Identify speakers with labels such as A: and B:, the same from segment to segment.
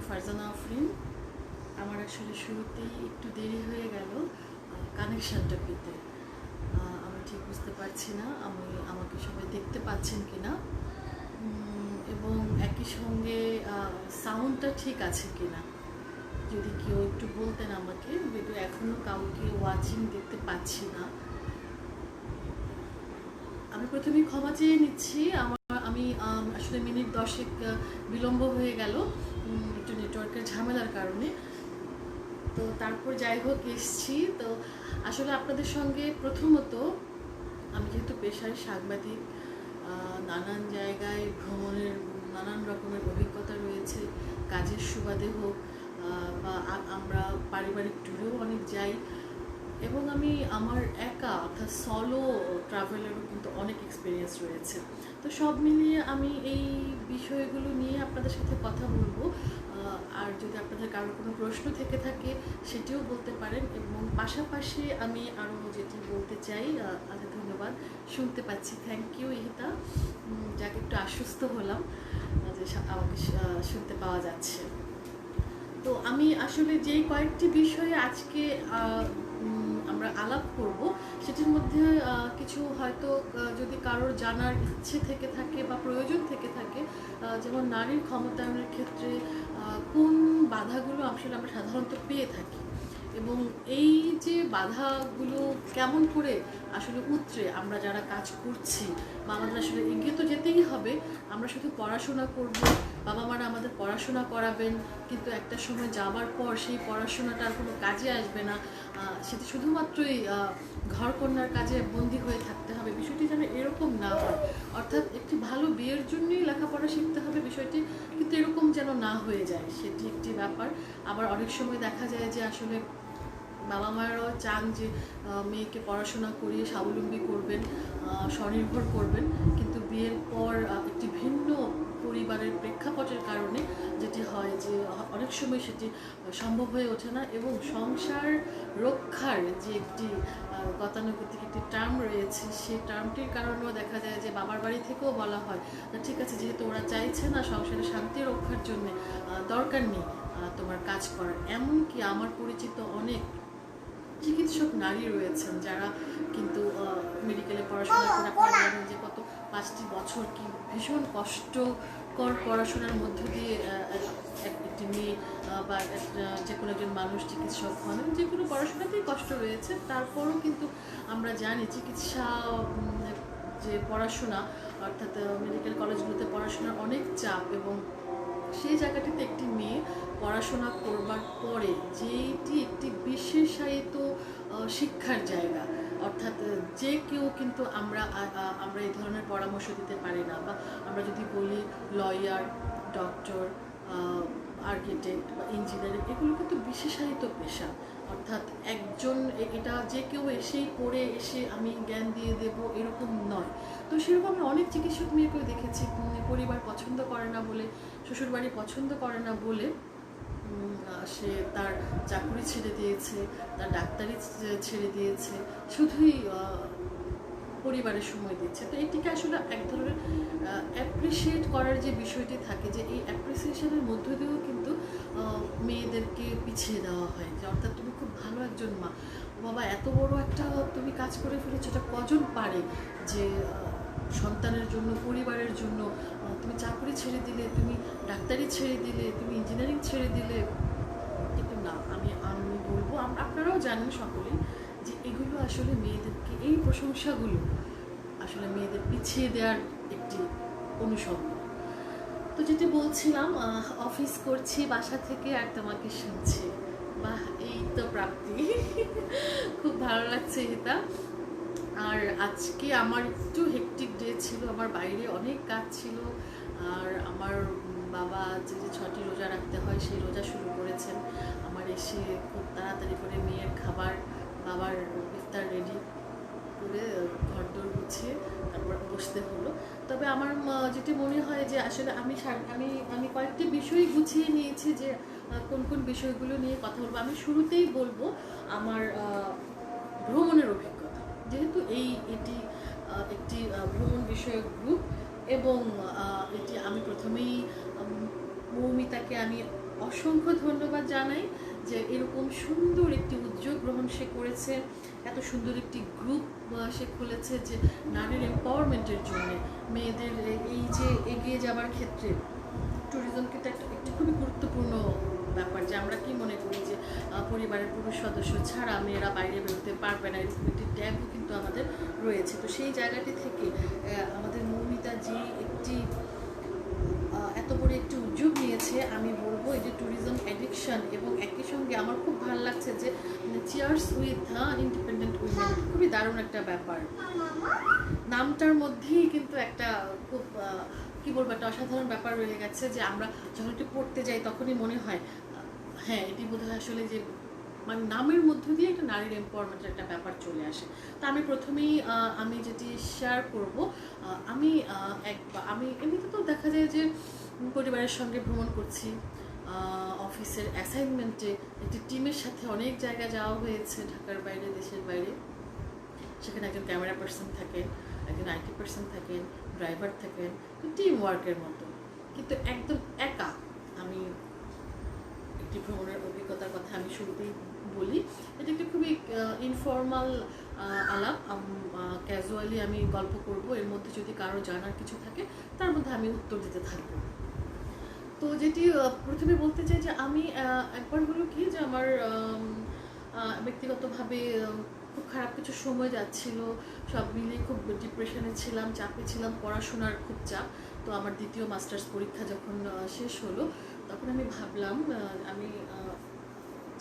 A: ফারজানা আফরিন। আমার আসলে শুরুতেই একটু দেরি হয়ে গেল কানেকশানটা পেতে। আমি ঠিক বুঝতে পারছি না আমাকে সবাই দেখতে পাচ্ছেন কি না, এবং একই সঙ্গে সাউন্ডটা ঠিক আছে কি না। যদি কেউ একটু বলতেন আমাকে, কিন্তু এখনও কাউকে ওয়াচিং দেখতে পাচ্ছি না। আমি প্রথমেই ক্ষমা চেয়ে নিচ্ছি। আমি আসলে মিনিট 10 বিলম্ব হয়ে গেল একটু নেটওয়ার্কের ঝামেলার কারণে। তো তারপর যাই হোক এসছি। তো আসলে আপনাদের সঙ্গে প্রথমত আমি যেহেতু পেশায় সাংবাদিক, নানান জায়গায় ভ্রমণের নানান রকমের অভিজ্ঞতা রয়েছে, কাজের সুবাদে হোক বা আমরা পারিবারিক ট্যুরেও অনেক যাই, এবং আমি আমার একা অর্থাৎ সলো ট্রাভেলেরও কিন্তু অনেক এক্সপিরিয়েন্স রয়েছে। তো সব মিলিয়ে আমি এই বিষয়গুলো নিয়ে আপনাদের সাথে কথা বলবো। আর যদি আপনাদের কারোর কোনো প্রশ্ন থেকে থাকে সেটিও বলতে পারেন, এবং পাশাপাশি আমি আরও যেটি বলতে চাই, ধন্যবাদ, শুনতে পাচ্ছি, থ্যাংক ইউ ইহিতা, যাকে একটু আশ্বস্ত হলাম যে আমাকে শুনতে পাওয়া যাচ্ছে। তো আমি আসলে যে কয়েকটি বিষয়ে আজকে আমরা আলাপ করব, সেটির মধ্যে কিছু হয়তো যদি কারোর জানার ইচ্ছে থেকে থাকে বা প্রয়োজন থেকে থাকে, যেমন নারীর ক্ষমতায়নের ক্ষেত্রে কোন বাধাগুলো আসলে আমরা সাধারণত পেয়ে থাকি, এবং এই যে বাধাগুলো কেমন করে আসলে উতরে আমরা যারা কাজ করছি বা আমাদের আসলে এগিয়ে তো যেতেই হবে। আমরা শুধু পড়াশোনা করব, বাবা মারা আমাদের পড়াশোনা করাবেন, কিন্তু একটা সময় যাবার পর সেই পড়াশোনাটা আর কোনো কাজে আসবে না, সেটা শুধুমাত্রই ঘরকন্যার কাজে বন্দী হয়ে থাকতে হবে। বিষয়টি যেন এরকম না হয়, অর্থাৎ একটি ভালো বিয়ের জন্যই লেখাপড়া শিখতে হবে, বিষয়টি কিন্তু এরকম যেন না হয়ে যায়, সেটি একটি ব্যাপার। আবার অনেক সময় দেখা যায় যে আসলে বাবা মায়েরাও চান যে মেয়েকে পড়াশোনা করিয়ে স্বাবলম্বী করবেন, স্বনির্ভর করবেন, কিন্তু বিয়ের পর একটি ভিন্ন পরিবারের প্রেক্ষাপটের কারণে যেটি হয় যে অনেক সময় সেটি সম্ভব হয়ে ওঠে না, এবং সংসার রক্ষার যে একটি গতানুগতিক একটি টার্ম রয়েছে, সেই টার্মটির কারণেও দেখা যায় যে বাবার বাড়ি থেকেও বলা হয় ঠিক আছে, যেহেতু ওরা চাইছে না সংসারে শান্তি রক্ষার জন্যে, দরকার নেই তোমার কাজ করার। এমনকি আমার পরিচিত অনেক চিকিৎসক নারী রয়েছেন যারা কিন্তু মেডিকেলে পড়াশোনা করে, আপনারা জানেন যে কত 5টি বছর কি ভীষণ কষ্টকর পড়াশোনার মধ্য দিয়ে একটি মেয়ে বা যে কোনো একজন মানুষ চিকিৎসক হন, যে কোনো পড়াশোনাতেই কষ্ট রয়েছে, তারপরও কিন্তু আমরা জানি চিকিৎসা যে পড়াশোনা, অর্থাৎ মেডিকেল কলেজগুলোতে পড়াশোনার অনেক চাপ, এবং সেই জায়গাটিতে একটি মেয়ে পড়াশোনা করবার পরে যেটি একটি বিশেষায়িত শিক্ষার জায়গা, অর্থাৎ যে কেউ কিন্তু আমরা এই ধরনের পরামর্শ দিতে পারি না, বা আমরা যদি বলি লয়ার, ডক্টর, আর্কিটেক্ট বা ইঞ্জিনিয়ারিং, এগুলো কিন্তু বিশেষায়িত পেশা, অর্থাৎ একজন এটা যে কেউ এসেই পড়ে এসে আমি জ্ঞান দিয়ে দেব এরকম নয়। তো সেরকম আমি অনেক চিকিৎসক মেয়েকেও দেখেছি, পরিবার পছন্দ করে না বলে, শ্বশুরবাড়ি পছন্দ করে না বলে সে তার চাকরি ছেড়ে দিয়েছে, তার ডাক্তারি ছেড়ে দিয়েছে, শুধুই পরিবারের সময় দিচ্ছে। তো এটিকে আসলে এক ধরনের অ্যাপ্রিসিয়েট করার যে বিষয়টি থাকে, যে এই অ্যাপ্রিসিয়েশনের মধ্য দিয়েও কিন্তু মেয়েদেরকে পিছিয়ে দেওয়া হয়, যে অর্থাৎ তুমি খুব ভালো একজন মা, বাবা এত বড় একটা তুমি কাজ করে ফেলেছো, এটা কজন পারে, যে সন্তানের জন্য, পরিবারের জন্য তুমি চাকরি ছেড়ে দিলে, তুমি ডাক্তারি ছেড়ে দিলে, তুমি ইঞ্জিনিয়ারিং ছেড়ে দিলে। কিন্তু না, আমি বলবো, আপনারাও জানেন সকলেই যে এগুলো আসলে মেয়েদেরকে, এই প্রশংসাগুলো আসলে মেয়েদের পিছিয়ে দেওয়ার একটি অনুষঙ্গ। তো যেটি বলছিলাম, অফিস করছি বাসা থেকে আর তোমাকে শুনছি, বাহ, এই তো প্রাপ্তি। খুব ভালো লাগছে এটা। আর আজকে আমার একটু হেকটিক ডে ছিল, আমার বাইরে অনেক কাজ ছিল, আর আমার বাবা যে 6টি রোজা রাখতে হয় সেই রোজা শুরু করেছেন। আমার এসে খুব তাড়াতাড়ি করে মেয়ের খাবার, বাবার ইফতার রেডি করে ঘরদোর গুছিয়ে তারপর বসতে হলো। তবে আমার যেটি মনে হয় যে আসলে আমি কয়েকটি বিষয় গুছিয়ে নিয়েছি, যে কোন কোন বিষয়গুলো নিয়ে কথা বলবো। আমি শুরুতেই বলবো আমার ভ্রমণের অভিজ্ঞতা, যেহেতু এটি একটি ভ্রমণ বিষয়ক গ্রুপ, এবং এটি আমি প্রথমেই মৌমিতাকে আমি অসংখ্য ধন্যবাদ জানাই যে এরকম সুন্দর একটি উদ্যোগ গ্রহণ সে করেছে, এত সুন্দর একটি গ্রুপ সে খুলেছে যে নারীর এম্পাওয়ারমেন্টের জন্য, মেয়েদের এই যে এগিয়ে যাওয়ার ক্ষেত্রে ট্যুরিজম কিন্তু একটি খুবই গুরুত্বপূর্ণ ব্যাপার। যে আমরা কি মনে করি যে পরিবারের পুরুষ সদস্য ছাড়া মেয়েরা বাইরে বেরোতে পারবে না, এরকম একটি ট্যাবও কিন্তু আমাদের রয়েছে। তো সেই জায়গাটি থেকে আমাদের মৌমিতা যে একটি এত বড় একটি উদ্যোগ নিয়েছে, আমি বলবো এই যে ট্যুরিজম অ্যাডিকশন, এবং একই সঙ্গে আমার খুব ভালো লাগছে যে চিয়ার্স উইথ ইন্ডিপেন্ডেন্ট উইমেন, খুবই দারুণ একটা ব্যাপার। নামটার মধ্যেই কিন্তু একটা খুব কি বলবো, একটা অসাধারণ ব্যাপার রয়ে গেছে যে আমরা যখন একটু পড়তে যাই তখনই মনে হয় হ্যাঁ এটি বোধহয় আসলে যে মানে নামের মধ্য দিয়ে একটা নারীর এম্পাওয়ারমেন্টের একটা ব্যাপার চলে আসে। তো আমি প্রথমেই আমি যেটি শেয়ার করব, আমি আমি এমনিতে তো দেখা যায় যে পরিবারের সঙ্গে ভ্রমণ করছি, অফিসের অ্যাসাইনমেন্টে একটি টিমের সাথে অনেক জায়গায় যাওয়া হয়েছে, ঢাকার বাইরে, দেশের বাইরে। সেখানে একজন ক্যামেরা পার্সন থাকেন, একজন আইটি পার্সন থাকেন, ড্রাইভার থাকেন, টিম ওয়ার্কের মতো। কিন্তু একদম একা আমি একটি ভ্রমণের অভিজ্ঞতার কথা আমি শুরুতেই বলি। এটা একটি খুবই ইনফর্মাল আলাপ, ক্যাজুয়ালি আমি গল্প করব। এর মধ্যে যদি কারো জানার কিছু থাকে তার মধ্যে আমি উত্তর দিতে থাকবো। তো যেটি প্রথমে বলতে চাই যে আমি একবার হলো কি যে আমার ব্যক্তিগতভাবে খুব খারাপ কিছু সময় যাচ্ছিল, সব মিলিয়ে খুব ডিপ্রেশনে ছিলাম, চাপে ছিলাম, পড়াশোনার খুব চাপ। তো আমার দ্বিতীয় মাস্টার্স পরীক্ষা যখন শেষ হলো তখন আমি ভাবলাম আমি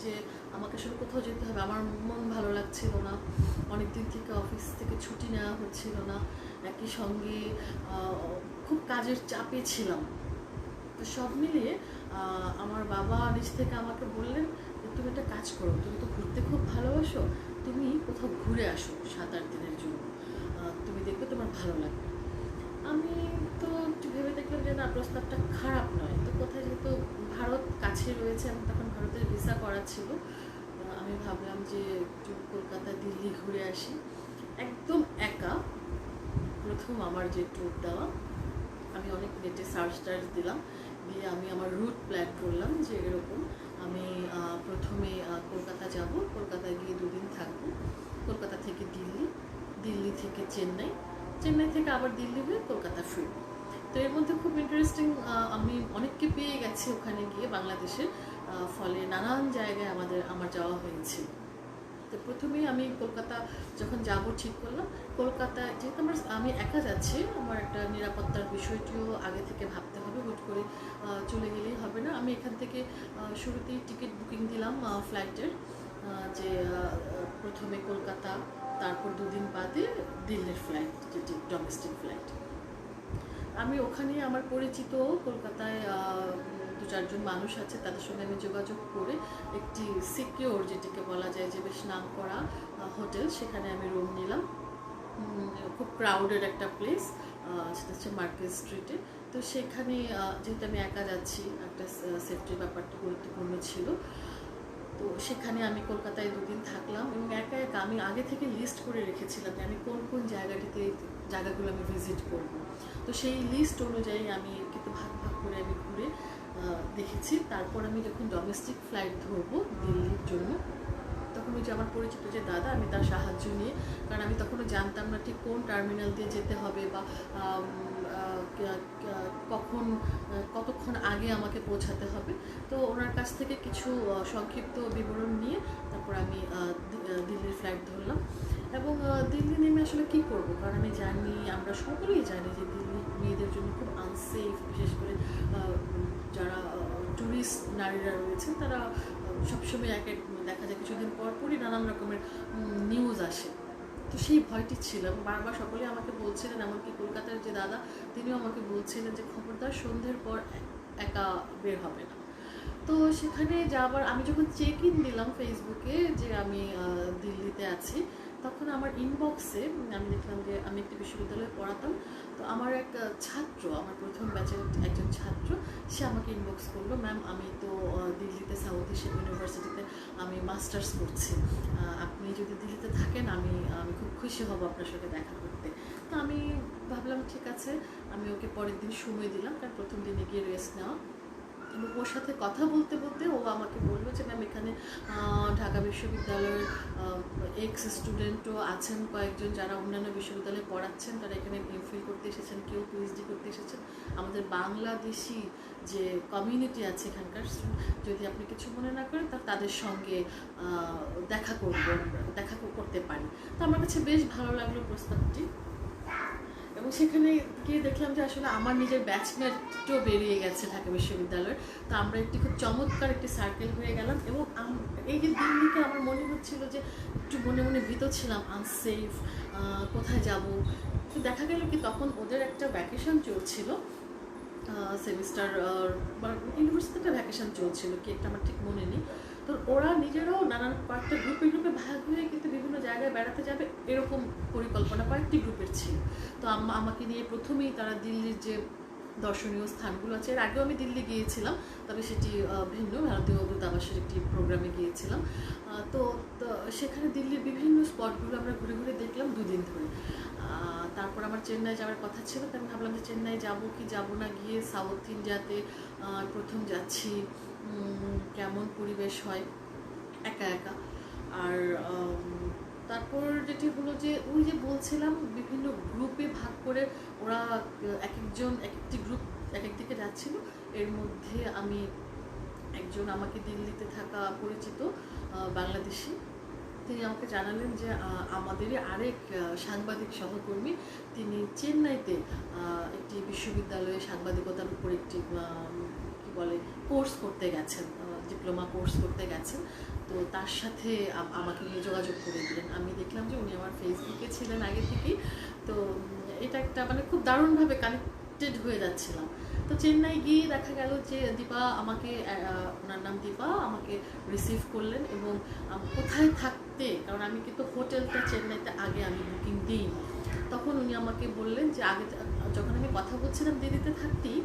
A: যে আমাকে আসলে কোথাও যেতে হবে। আমার মন ভালো লাগছিল না, অনেক দিন থেকে অফিস থেকে ছুটি নেওয়া হচ্ছিল না, একই সঙ্গে খুব কাজের চাপে ছিলাম। তো সব মিলিয়ে আমার বাবা নিজ থেকে আমাকে বললেন যে তুমি একটা কাজ করো, তুমি তো ঘুরতে খুব ভালোবাসো, তুমি কোথাও ঘুরে আসো 7-8 দিনের জন্য, তুমি দেখবে তোমার ভালো লাগবে। আমি তো একটু ভেবে দেখলাম যে না, প্রস্তাবটা খারাপ নয়। তো কোথায়, যেহেতু ভারত কাছে রয়েছে, এবং তখন ভারতের ভিসা করা ছিল, আমি ভাবলাম যে একটু কলকাতা দিল্লি ঘুরে আসি। একদম একা প্রথম আমার যে ট্যুর দেওয়া, আমি অনেক নেটে সার্চ দিলাম, দিয়ে আমি আমার রুট প্ল্যান করলাম যে এরকম আমি প্রথমে কলকাতা যাব, কলকাতায় গিয়ে 2 দিন থাকবো, কলকাতা থেকে দিল্লি, দিল্লি থেকে চেন্নাই, চেন্নাই থেকে আবার দিল্লি হয়ে কলকাতা ফিরব। তো এর মধ্যে খুব ইন্টারেস্টিং, আমি অনেককে পেয়ে গেছি ওখানে গিয়ে বাংলাদেশের, ফলে নানান জায়গায় আমার যাওয়া হয়েছে। তো প্রথমেই আমি কলকাতা যখন যাব ঠিক করলাম, কলকাতায় যেহেতু আমি একা যাচ্ছি, আমার একটা নিরাপত্তার বিষয়টিও আগে থেকে ভাবতে হবে, হুট করে চলে গেলেই হবে না। আমি এখান থেকে শুরুতেই টিকিট বুকিং দিলাম ফ্লাইটের, যে প্রথমে কলকাতা, তারপর 2 দিন বাদে দিল্লির ফ্লাইট, যেটি ডোমেস্টিক ফ্লাইট। আমি ওখানে আমার পরিচিত কলকাতায় 2-4 জন মানুষ আছে, তাদের সঙ্গে আমি যোগাযোগ করে একটি সিকিওর, যেটিকে বলা যায় যে বেশ নাম করা হোটেল, সেখানে আমি রুম নিলাম। খুব ক্রাউডেড একটা প্লেস, সেটা হচ্ছে মার্কেট স্ট্রিটে। তো সেখানে যেহেতু আমি একা যাচ্ছি, একটা সেফটির ব্যাপারটা গুরুত্বপূর্ণ ছিল। তো সেখানে আমি কলকাতায় 2 দিন থাকলাম, এবং একা একা আমি আগে থেকে লিস্ট করে রেখেছিলাম যে আমি কোন কোন জায়গাগুলো আমি ভিজিট করব। তো সেই লিস্ট অনুযায়ী আমি কিন্তু ভাগ ভাগ করে আমি ঘুরে দেখেছি। তারপর আমি যখন ডোমেস্টিক ফ্লাইট ধরবো দিল্লির জন্য, তখন ওই যে আমার পরিচিত যে দাদা, আমি তার সাহায্য নিয়ে, কারণ আমি তখনও জানতাম না ঠিক কোন টার্মিনাল দিয়ে যেতে হবে, বা কতক্ষণ আগে আমাকে পৌঁছাতে হবে। তো ওনার কাছ থেকে কিছু সংক্ষিপ্ত বিবরণ নিয়ে তারপর আমি দিল্লির ফ্লাইট ধরলাম। এবং দিল্লি নেমে আসলে কী করবো, কারণ আমি জানি, আমরা সকলেই জানি যে দিল্লি মেয়েদের জন্য খুব আনসেফ, বিশেষ করে যারা ট্যুরিস্ট নারীরা রয়েছেন, তারা সবসময় দেখা যায় কিছুদিন পরই নানান রকমের নিউজ আসে। তো সেই ভয়টি ছিল, এবং বারবার সকলে আমাকে বলছিলেন, এমনকি কলকাতার যে দাদা, তিনিও আমাকে বলছিলেন যে খবরদার সন্ধ্যের পর একা বের হবে না। তো সেখানে যাবার আমি যখন চেক ইন দিলাম ফেসবুকে যে আমি দিল্লিতে আছি, তখন আমার ইনবক্সে আমি দেখলাম যে আমি একটি বিশ্ববিদ্যালয়ে পড়াতাম। তো আমার এক ছাত্র, আমার প্রথম ব্যাচের একজন ছাত্র, সে আমাকে ইনবক্স করলো, ম্যাম আমি তো দিল্লিতে সাউথ এশিয়ান ইউনিভার্সিটিতে আমি মাস্টার্স করছি, আপনি যদি দিল্লিতে থাকেন আমি খুব খুশি হব আপনার সাথে দেখা করতে। তো আমি ভাবলাম ঠিক আছে, আমি ওকে পরের দিন সময় দিলাম, কারণ প্রথম দিনে গিয়ে রেস্ট নেওয়া। এবং ওর সাথে কথা বলতে বলতে ও আমাকে বললো যে ম্যাম এখানে ঢাকা বিশ্ববিদ্যালয়ের এক্স স্টুডেন্টও আছেন কয়েকজন যারা অন্যান্য বিশ্ববিদ্যালয়ে পড়াচ্ছেন, তারা এখানে এমফিল করতে এসেছেন, কেউ পিএইচডি করতে এসেছেন। আমাদের বাংলাদেশি যে কমিউনিটি আছে এখানকার, যদি আপনি কিছু মনে না করেন তা তাদের সঙ্গে দেখা করতে পারি। তো আমার কাছে বেশ ভালো লাগলো প্রস্তাবটি, এবং সেখানে গিয়ে দেখলাম যে আসলে আমার নিজের ব্যাচমেটও বেরিয়ে গেছে ঢাকা বিশ্ববিদ্যালয়ের। তো আমরা একটি খুব চমৎকার একটি সার্কেল হয়ে গেলাম, এবং এই যে দিল্লিতে আমার মনে হচ্ছিল যে একটু মনে মনে ভীত ছিলাম, আনসেফ, কোথায় যাব। তো দেখা গেল কি তখন ওদের একটা ভ্যাকেশন চলছিল, সেমিস্টার বা ইউনিভার্সিটিতে ভ্যাকেশন চলছিল কি একটা আমার ঠিক মনে নেই। তো ওরা নিজেরাও নানান কয়েকটা গ্রুপে ভাগ হয়ে কিন্তু বিভিন্ন জায়গায় বেড়াতে যাবে এরকম পরিকল্পনা কয়েকটি গ্রুপের ছিল। তো আমাকে নিয়ে প্রথমেই তারা দিল্লির যে দর্শনীয় স্থানগুলো আছে, এর আগেও আমি দিল্লি গিয়েছিলাম, তবে সেটি ভিন্ন, ভারতীয় দূতাবাসের একটি প্রোগ্রামে গিয়েছিলাম। তো সেখানে দিল্লির বিভিন্ন স্পটগুলো আমরা ঘুরে ঘুরে দেখলাম 2 দিন ধরে। তারপর আমার চেন্নাই যাওয়ার কথা ছিল, তো আমি ভাবলাম যে চেন্নাই যাবো কি যাবো না, গিয়ে সাউথ ইন্ডিয়াতে প্রথম যাচ্ছি, কেমন পরিবেশ হয় একা একা। আর তারপর যেটি হলো যে ওই যে বলছিলাম বিভিন্ন গ্রুপে ভাগ করে ওরা এক একটি গ্রুপ এক একদিকে যাচ্ছিল। এর মধ্যে আমি একজন আমাকে দিল্লিতে থাকা পরিচিত বাংলাদেশি, তিনি আমাকে জানালেন যে আমাদেরই আরেক সাংবাদিক সহকর্মী, তিনি চেন্নাইতে একটি বিশ্ববিদ্যালয়ে সাংবাদিকতার উপর একটি কি বলে কোর্স করতে গেছেন, ডিপ্লোমা কোর্স করতে গেছেন। তো তার সাথে আমাকে নিয়ে যোগাযোগ করে দিলেন। আমি দেখলাম যে উনি আমার ফেসবুকে ছিলেন আগে থেকেই। তো এটা একটা মানে খুব দারুণভাবে কানেক্টেড হয়ে যাচ্ছিলাম। তো চেন্নাই গিয়ে দেখা গেল যে দীপা আমাকে, ওনার নাম দীপা, আমাকে রিসিভ করলেন এবং কোথায় থাকতে, কারণ আমি কিন্তু হোটেলটা চেন্নাইতে আগে আমি বুকিং দিই। তখন উনি আমাকে বললেন যে আগে যখন আমি কথা বলছিলাম দিল্লিতে থাকতেই,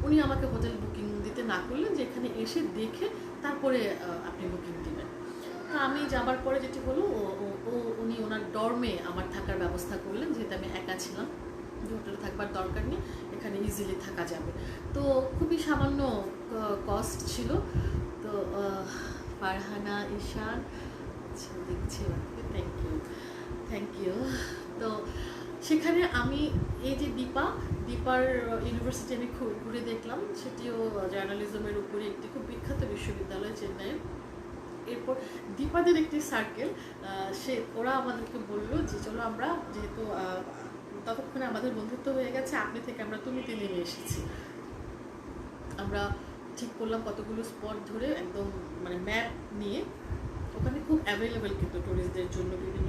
A: উনি আমাকে হোটেল বুকিং দিতে না করলেন, যে এখানে এসে দেখে তারপরে আপনি বুকিং দিবেন। তো আমি যাবার পরে যেটি হলো উনি ওনার ডর্মে আমার থাকার ব্যবস্থা করলেন, যেহেতু আমি একা ছিলাম, হোটেলে থাকবার দরকার নেই, এখানে ইজিলি থাকা যাবে। তো খুবই সামান্য কস্ট ছিল। তো ফারহানা ঈশান, আচ্ছা দেখছি, থ্যাংক ইউ। তো সেখানে আমি এই যে দীপার ইউনিভার্সিটি আমি ঘুরে দেখলাম, সেটিও জার্নালিজমের উপরে একটি খুব বিখ্যাত বিশ্ববিদ্যালয় চেন্নাইয়ের। এরপর দীপাদের একটি সার্কেল, ওরা আমাদেরকে বললো যে চলো আমরা, যেহেতু ততক্ষণে আমাদের বন্ধুত্ব হয়ে গেছে, আপনি থেকে আমরা তুমিতে নেমে এসেছি, আমরা ঠিক করলাম কতগুলো স্পট ধরে একদম মানে ম্যাপ নিয়ে। ওখানে খুব অ্যাভেলেবেল কিন্তু ট্যুরিস্টদের জন্য বিভিন্ন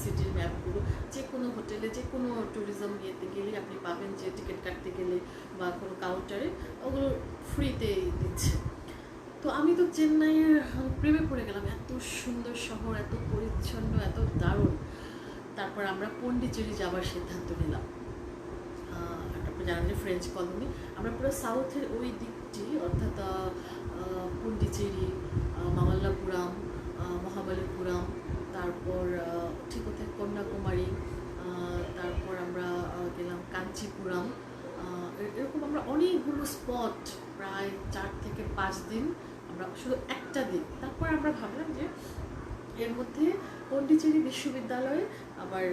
A: সিটির ম্যাপগুলো, যে কোনো হোটেলে যে কোনো ট্যুরিজম ইয়েতে গেলে আপনি পাবেন, যে টিকিট কাটতে গেলে বা কোনো কাউন্টারে ওগুলো ফ্রিতে দিচ্ছে। তো আমি তো চেন্নাইয়ের প্রেমে পড়ে গেলাম, এত সুন্দর শহর, এত পরিচ্ছন্ন, এত দারুণ। তারপর আমরা পন্ডিচেরি যাওয়ার সিদ্ধান্ত নিলাম। আপনি জানেন যে ফ্রেঞ্চ কলোনি, আমরা পুরো সাউথের ওই দিকটি, অর্থাৎ পন্ডিচেরি, মামাল্লাপুরাম, মহাবালিপুরাম, তারপর ঠিক কোথায় কন্যাকুমারী, তারপর আমরা গেলাম কাঞ্চিপুরম, এরকম আমরা অনেকগুলো স্পট, প্রায় 4 থেকে 5 দিন আমরা শুধু একটা দিন। তারপর আমরা ভাবলাম যে এর মধ্যে পন্ডিচেরি বিশ্ববিদ্যালয়ে আবার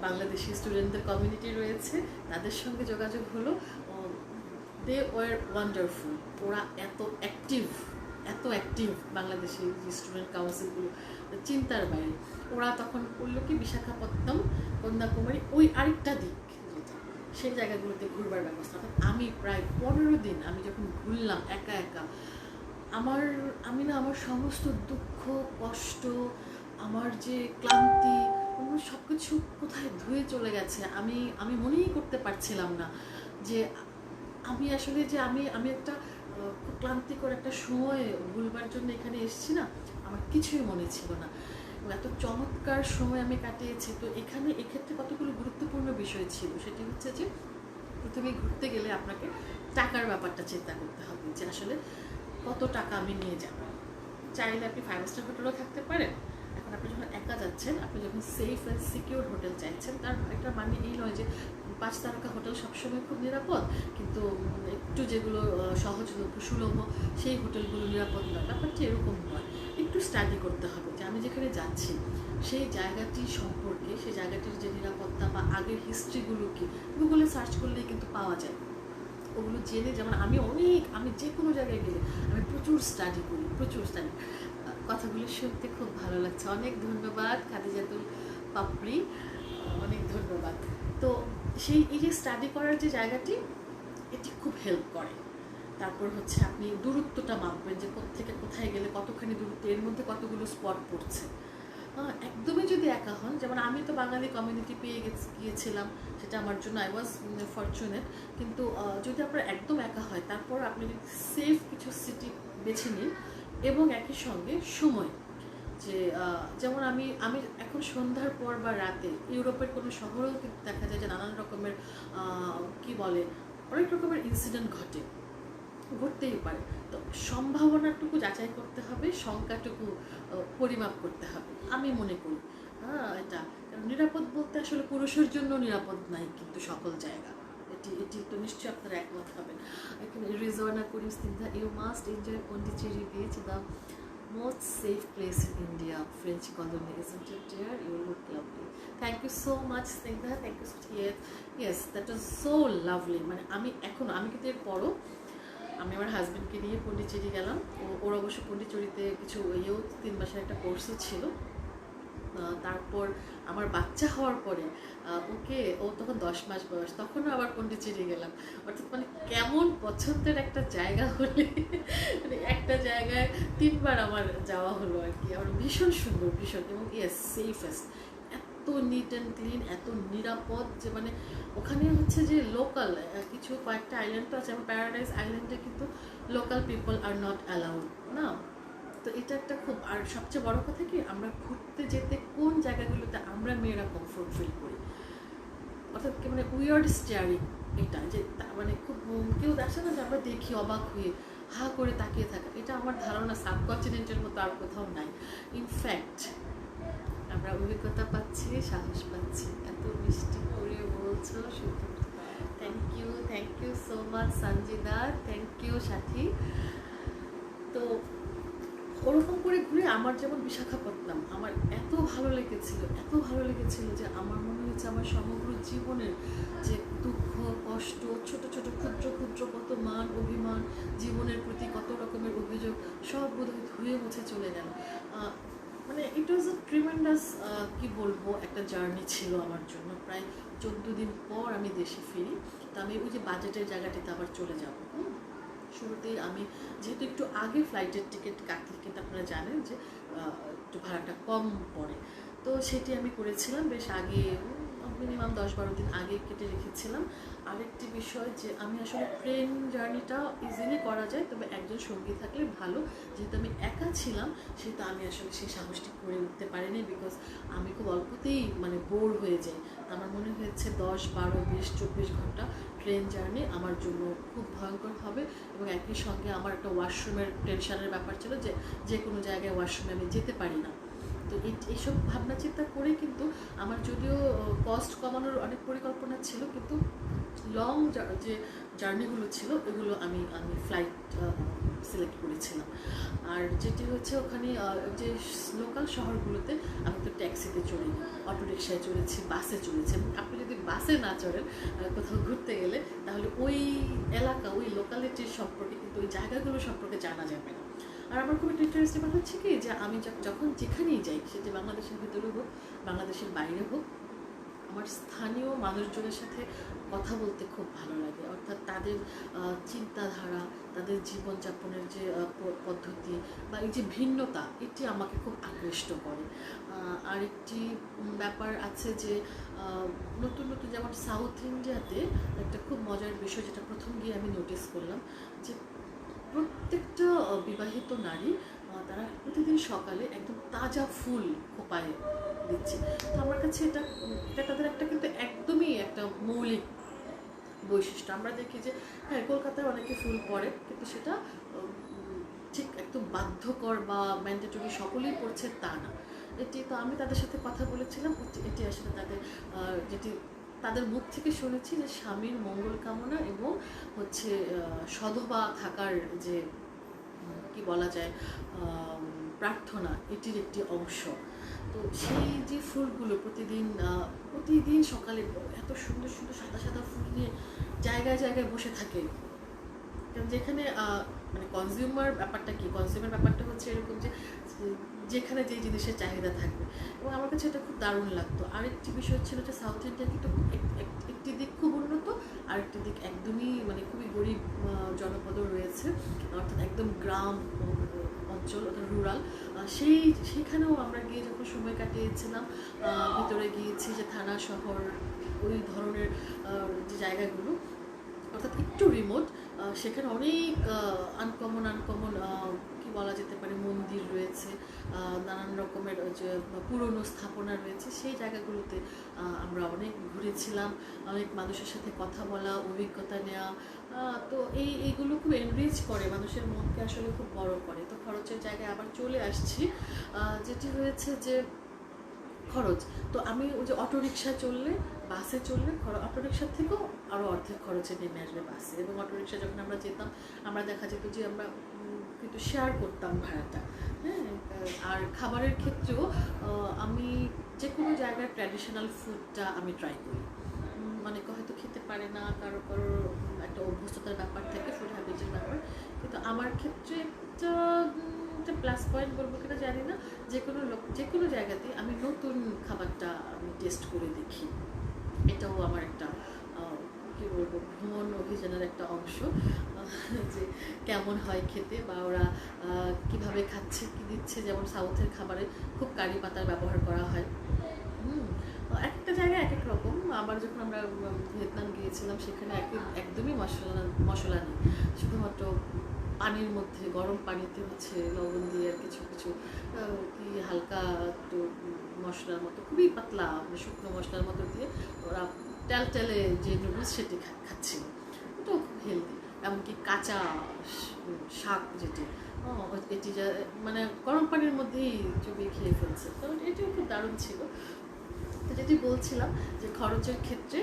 A: বাংলাদেশি স্টুডেন্টদের কমিউনিটি রয়েছে, তাদের সঙ্গে যোগাযোগ হলো। দে ওয়ার ওয়ান্ডারফুল, ওরা এত অ্যাক্টিভ বাংলাদেশি যে স্টুডেন্ট কাউন্সিলগুলো চিন্তার বাইরে। ওরা তখন বললো কি বিশাখাপত্তনম, কন্যাকুমারী, ওই আরেকটা দিক, সেই জায়গাগুলোতে ঘুরবার ব্যবস্থা। আমি প্রায় 15 দিন আমি যখন ঘুরলাম একা একা, আমি না আমার সমস্ত দুঃখ কষ্ট, আমার যে ক্লান্তি, আমার সব কিছু কোথায় ধুয়ে চলে গেছে। আমি মনেই করতে পারছিলাম না যে আমি আসলে যে আমি একটা খুব ক্লান্তিকর একটা সময় ভুলবার জন্য এখানে এসেছি না, আমার কিছুই মনে ছিল না। এত চমৎকার সময় আমি কাটিয়েছি। তো এক্ষেত্রে কতগুলো গুরুত্বপূর্ণ বিষয় ছিল, সেটি হচ্ছে যে প্রথমে ঘুরতে গেলে আপনাকে টাকার ব্যাপারটা চিন্তা করতে হবে, যে আসলে কত টাকা আমি নিয়ে যাব। চাইলে আপনি 5 স্টার হোটেলও থাকতে পারেন। এখন আপনি যখন একা যাচ্ছেন, আপনি যখন সেফ অ্যান্ড সিকিউর হোটেল চাইছেন, তার একটা মানে এই নয় যে 5 তারকা হোটেল সবসময় খুব নিরাপদ, কিন্তু একটু যেগুলো সহজলভ্য সুলভ সেই হোটেলগুলো নিরাপদ নয়। ব্যাপারটা এরকম নয়, একটু স্টাডি করতে হবে যে আমি যেখানে যাচ্ছি সেই জায়গাটি সম্পর্কে, সেই জায়গাটির যে নিরাপত্তা বা আগের হিস্ট্রিগুলো কি, গুগলে সার্চ করলেই কিন্তু পাওয়া যায়। ওগুলো জেনে, যেমন আমি যে কোনো জায়গায় গেলে আমি প্রচুর স্টাডি করি, প্রচুর স্টাডি। কথাগুলো শুনতে খুব ভালো লাগছে। অনেক ধন্যবাদ খাদিজাতুল পাপড়ি, অনেক ধন্যবাদ। তো এই যে স্টাডি করার যে জায়গাটি, এটি খুব হেল্প করে। তারপর হচ্ছে আপনি দূরত্বটা মাপবেন যে কোত্থেকে কোথায় গেলে কতখানি দূরত্ব, এর মধ্যে কতগুলো স্পট পড়ছে। একদমই যদি একা হন, যেমন আমি তো বাঙালি কমিউনিটি পেয়ে গিয়েছিলাম, সেটা আমার জন্য আই ওয়াজ ফরচুনেট। কিন্তু যদি আপনার একদম একা হয়, তারপর আপনি যদি সেফ কিছু সিটি বেছে নিন এবং একই সঙ্গে সময়, যে যেমন আমি এখন সন্ধ্যার পর বা রাতে ইউরোপের কোনো শহরেও কিন্তু দেখা যায় যে নানান রকমের কি বলে, অনেক রকমের ইনসিডেন্ট ঘটতেই পারে। তো সম্ভাবনাটুকু যাচাই করতে হবে, সংখ্যাটুকু পরিমাপ করতে হবে, আমি মনে করি। এটা নিরাপদ বলতে আসলে পুরুষের জন্য নিরাপদ নাই কিন্তু সকল জায়গা। এটি তো নিশ্চয়ই আপনারা একমত হবেন। এখানে Rizwana Karim Snigdha, you must enjoy Pondicherry beach, the most safe place in India, French colony, isn't it dear? You look lovely. Thank you so much, Snigdha. Thank you so much. Yes, that was so lovely. মানে আমি কিন্তু এর পরও আমি আমার হাজব্যান্ডকে নিয়ে পন্ডিচেরি গেলাম। ওর অবশ্য পন্ডিচেরিতে কিছু 3 মাসের একটা কোর্সও ছিল। তারপর আমার বাচ্চা হওয়ার পরে ও তখন 10 মাস বয়স, তখনও আবার পন্ডিচেরি গেলাম। অর্থাৎ মানে কেমন পছন্দের একটা জায়গা হলে মানে একটা জায়গায় 3 বার আমার যাওয়া হলো আর কি। আমার ভীষণ সুন্দর, ভীষণ, এবং সেফেস্ট, এত নিট অ্যান্ড ক্লিন, এত নিরাপদ যে মানে ওখানে হচ্ছে যে লোকাল কয়েকটা আইল্যান্ড তো আছে, আমার প্যারাডাইস আইল্যান্ডে কিন্তু local people are not allowed না। তো এটা একটা খুব, আর সবচেয়ে বড় কথা কি, আমরা ঘুরতে যেতে কোন জায়গাগুলোতে আমরা মেয়েরা কমফোর্ট ফিল করি, অর্থাৎ কি মানে উইয়ার্ড স্টেয়ারিং, এটা যে মানে খুব কেউ আসে না যে আমরা দেখি অবাক হয়ে হা করে তাকিয়ে থাকা, এটা আমার ধারণা সাবকন্টিনেন্টের মতো আর কোথাও নাই। ইনফ্যাক্ট আমরা অভিজ্ঞতা পাচ্ছি, সাহস পাচ্ছি। এত মিষ্টি করে বলছো, শুধু thank you so much Sanjida, thank you Sathi. তো ওরকম করে ঘুরে আমার যেমন বিশাখাপত্তনম আমার এত ভালো লেগেছিল যে আমার মনে হয়েছে আমার সমগ্র জীবনের যে দুঃখ কষ্ট, ছোট ছোট ক্ষুদ্র ক্ষুদ্র কত মান অভিমান, জীবনের প্রতি কত রকমের অভিযোগ, সব বোধহয় ধুয়ে মুছে চলে গেল। মানে ইট ওয়াজ আ ট্রিমেন্ডাস, কি বলবো, একটা জার্নি ছিল আমার জন্য। প্রায় 14 দিন পর আমি দেশে ফিরি। তো আমি ওই যে বাজেটের জায়গাটিতে আবার চলে যাব। শুরুতেই আমি যেহেতু একটু আগে ফ্লাইটের টিকিট কাটলে, কিন্তু আপনারা জানেন যে একটু ভাড়াটা কম পড়ে, তো সেটি আমি করেছিলাম বেশ আগে, মিনিমাম 10-12 দিন আগে কেটে রেখেছিলাম। আরেকটি বিষয় যে আমি আসলে ট্রেন জার্নিটা ইজিলি করা যায়, তবে একজন সঙ্গী থাকলে ভালো। যেহেতু আমি একা ছিলাম, সেহেতু আমি আসলে সেই সাহসটি করে উঠতে পারিনি, বিকজ আমি খুব অল্পতেই মানে বোর হয়ে যাই। আমার মনে হয়েছে 10, 12, 20, 24 ঘন্টা ট্রেন জার্নি আমার জন্য খুব ভয়ঙ্কর হবে, এবং একই সঙ্গে আমার একটা ওয়াশরুমের টেনশনের ব্যাপার ছিল, যে কোনো জায়গায় ওয়াশরুমে আমি যেতে পারি না। তো এইসব ভাবনা চিন্তা করে কিন্তু আমার যদিও কস্ট কমানোর অনেক পরিকল্পনা ছিল, কিন্তু লং যে জার্নিগুলো ছিল এগুলো আমি ফ্লাইট সিলেক্ট করেছিলাম। আর যেটি হচ্ছে ওখানে যে লোকাল শহরগুলোতে আমি তো ট্যাক্সিতে চড়ি, অটো রিক্সায় চড়েছি, বাসে চড়েছি। আপনি যদি বাসে না চড়েন কোথাও ঘুরতে গেলে, তাহলে ওই এলাকা, ওই লোকালিটির সম্পর্কে কিন্তু ওই জায়গাগুলো সম্পর্কে জানা যাবে না। আর আমার খুব একটা ইন্টারেস্টিং হচ্ছে কি, যে আমি যখন যেখানেই যাই, সেটি বাংলাদেশের ভিতরে হোক বাংলাদেশের বাইরে হোক, আমার স্থানীয় মানুষজনের সাথে কথা বলতে খুব ভালো লাগে। অর্থাৎ তাদের চিন্তাধারা, তাদের জীবনযাপনের যে পদ্ধতি বা এই যে ভিন্নতা, এটি আমাকে খুব আকৃষ্ট করে। আরেকটি ব্যাপার আছে যে নতুন নতুন, যেমন সাউথ ইন্ডিয়াতে একটা খুব মজার বিষয়, যেটা প্রথম গিয়ে আমি নোটিস করলাম, যে প্রত্যেকটা বিবাহিত নারী তারা প্রতিদিন সকালে একদম তাজা ফুল খোপায় দিচ্ছে। তো আমার কাছে এটা তাদের একটা কিন্তু একদমই একটা মৌলিক বৈশিষ্ট্য। আমরা দেখি যে হ্যাঁ, কলকাতায় অনেকে ফুল পরে, কিন্তু সেটা ঠিক একদম বাধ্যকর বা ম্যান্ডেটরি সকলেই পড়ছে তা না। এটি তো আমি তাদের সাথে কথা বলেছিলাম, এটি আসলে তাদের যেটি তাদের মুখ থেকে শুনেছি যে স্বামীর মঙ্গল কামনা এবং হচ্ছে সধবা থাকার যে কি বলা যায় প্রার্থনা, এটির একটি অংশ। তো সেই যে ফুলগুলো প্রতিদিন সকালে এত সুন্দর সুন্দর সাদা সাদা ফুল নিয়ে জায়গায় জায়গায় বসে থাকে। যেখানে মানে কনজিউমার ব্যাপারটা হচ্ছে এরকম যে যেখানে যে জিনিসের চাহিদা থাকবে, এবং আমার কাছে এটা খুব দারুণ লাগতো। আরেকটি বিষয় ছিল যে সাউথ ইন্ডিয়া কিন্তু একটি দিক খুব উন্নত, আরেকটি দিক একদমই মানে খুবই গরিব জনপদও রয়েছে, অর্থাৎ একদম গ্রাম অঞ্চল অর্থাৎ রুরাল। সেইখানেও আমরা গিয়ে যখন সময় কাটিয়েছিলাম, ভিতরে গিয়েছি যে থানা শহর ওই ধরনের যে জায়গাগুলো অর্থাৎ একটু রিমোট, সেখানে অনেক আনকমন কি বলা যেতে পারে মন্দির রয়েছে, নানান রকমের যে পুরনো স্থাপনা রয়েছে, সেই জায়গাগুলোতে আমরা অনেক ঘুরেছিলাম, অনেক মানুষের সাথে কথা বলা, অভিজ্ঞতা নেওয়া। তো এইগুলো খুব এনরিচ করে, মানুষের মনকে আসলে খুব বড় করে। তো খরচের জায়গায় আবার চলে আসছি, যেটি হয়েছে যে খরচ। তো আমি ওই যে অটোরিকশা চললে, বাসে চললে অটোরিকশার থেকেও আরও অর্ধেক খরচে নেমে আসবে বাসে। এবং অটোরিকশা যখন আমরা যেতাম, আমরা দেখা যেত যে আমরা কিন্তু শেয়ার করতাম ভাড়াটা, হ্যাঁ। আর খাবারের ক্ষেত্রেও আমি যে কোনো জায়গার ট্র্যাডিশনাল ফুডটা আমি ট্রাই করি। অনেকে হয়তো খেতে পারে না, কারো একটা অভ্যস্ততার ব্যাপার থাকে, ফুড হ্যাবিটের ব্যাপার, কিন্তু আমার ক্ষেত্রে একটা প্লাস পয়েন্ট বলবো কিনা জানি না, যে কোনো জায়গাতে আমি নতুন খাবারটা আমি টেস্ট করে দেখি। এটাও আমার একটা কী বলবো ভ্রমণ অভিযানের একটা অংশ, যে কেমন হয় খেতে, বা ওরা কীভাবে খাচ্ছে, কী দিচ্ছে। যেমন সাউথের খাবারে খুব কারি পাতার ব্যবহার করা হয়, একটা জায়গায় এক এক রকম। আবার যখন আমরা ভিয়েতনাম গিয়েছিলাম, সেখানে একদমই মশলা নেই, শুধুমাত্র পানির মধ্যে গরম পানিতে হচ্ছে লবণ দিয়ে আর কিছু কি হালকা একটু মশলার মতো, খুবই পাতলা শুকনো মশলার মতো দিয়ে ওরা টেলে যে নুডলস সেটি খাচ্ছিল। ওটাও খুব হেলদি। এমনকি কাঁচা শাক যেটি এটি মানে গরম পানির মধ্যেই চুবিয়ে খেয়ে ফেলছে, তো এটিও খুব দারুণ ছিল। তো যেটি বলছিলাম যে খরচের ক্ষেত্রে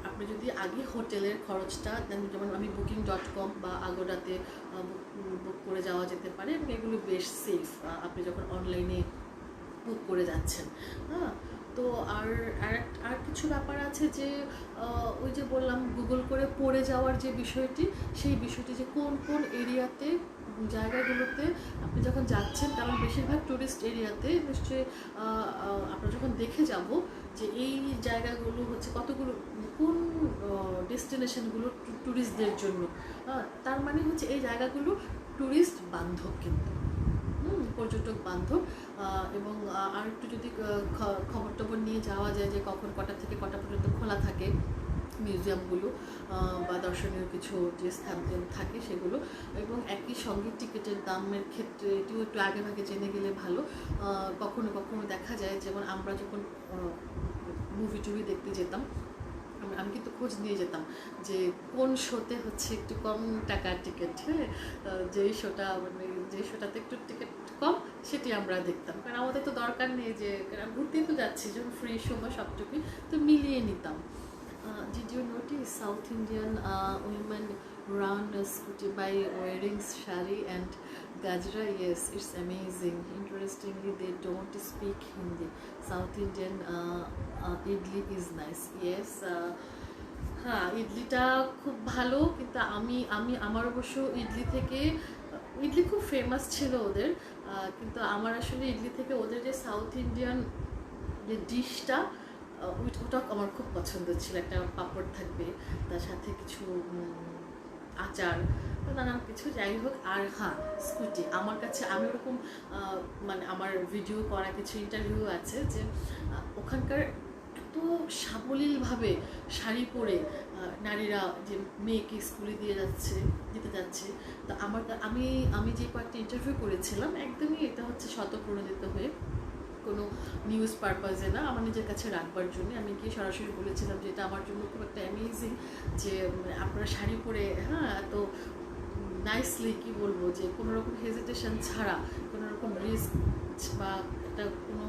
A: আপনি যদি আগে হোটেলের খরচটা, যেমন আমি booking.com বা আগোডাতে বুক করে যাওয়া যেতে পারে, এবং এগুলো বেশ সেফ আপনি যখন অনলাইনে বুক করে যাচ্ছেন। হ্যাঁ, তো আর কিছু ব্যাপার আছে যে ওই যে বললাম গুগল করে পড়ে যাওয়ার যে বিষয়টি, সেই বিষয়টি যে কোন কোন এরিয়াতে জায়গাগুলোতে আপনি যখন যাচ্ছেন, কারণ বেশিরভাগ ট্যুরিস্ট এরিয়াতে নিশ্চয়ই আমরা যখন দেখে যাব যে এই জায়গাগুলো হচ্ছে কতগুলো কোন ডেস্টিনেশনগুলো ট্যুরিস্টদের জন্য, তার মানে হচ্ছে এই জায়গাগুলো ট্যুরিস্ট বান্ধব, কিন্তু পর্যটক বান্ধব। এবং আর একটু যদি খবর টবর নিয়ে যাওয়া যায় যে কখন কটা থেকে কটা পর্যন্ত খোলা থাকে মিউজিয়ামগুলো বা দর্শনীয় কিছু যে স্থান থাকে সেগুলো, এবং একই সঙ্গে টিকিটের দামের ক্ষেত্রে এটিও একটু আগে ভাগে জেনে গেলে ভালো। কখনো কখনো দেখা যায়, যেমন আমরা যখন মুভি টুভি দেখতে যেতাম, আমি কিন্তু খোঁজ নিয়ে যেতাম যে কোন শোতে হচ্ছে একটু কম টাকার টিকিট, হ্যাঁ, যে শোটাতে একটু টিকিট কম সেটি আমরা দেখতাম, কারণ আমাদের তো দরকার নেই, যে ঘুরতেই তো যাচ্ছি, যখন ফ্রি সময় সবটুকুই তো মিলিয়ে নিতাম। Did you notice South Indian women run a scooty by wearing shari and gajra? Yes, it's amazing. Interestingly, they don't speak Hindi. South Indian idli is nice. Yes. হ্যাঁ, ইডলিটা খুব ভালো, কিন্তু আমার অবশ্য ইডলি খুব ফেমাস ছিল ওদের, কিন্তু আমার আসলে ইডলি থেকে ওদের যে সাউথ ইন্ডিয়ান যে ডিশটা, ওটা আমার খুব পছন্দ ছিল। একটা পাঁপড় থাকবে, তার সাথে কিছু আচার, নানান কিছু, যাই হোক। আর হ্যাঁ, স্কুটি আমার কাছে, আমি ওরকম মানে আমার ভিডিও করা কিছু ইন্টারভিউ আছে যে ওখানকার এত সাবলীলভাবে শাড়ি পরে নারীরা যে মেয়েকে স্কুলে দিতে যাচ্ছে। তো আমি যে কয়েকটা ইন্টারভিউ করেছিলাম, একদমই এটা হচ্ছে স্বতঃপ্রণোদিত হয়ে, কোনো নিউজ পারপাসে না, আমার নিজের কাছে রাখবার জন্য আমি গিয়ে সরাসরি বলেছিলাম যে এটা আমার জন্য খুব একটা অ্যামেজিং, যে আপনারা শাড়ি পরে, হ্যাঁ, এত নাইসলি, কি বলবো, যে কোনো রকম হেজিটেশন ছাড়া, কোনো রকম রিস্ক বা একটা কোনো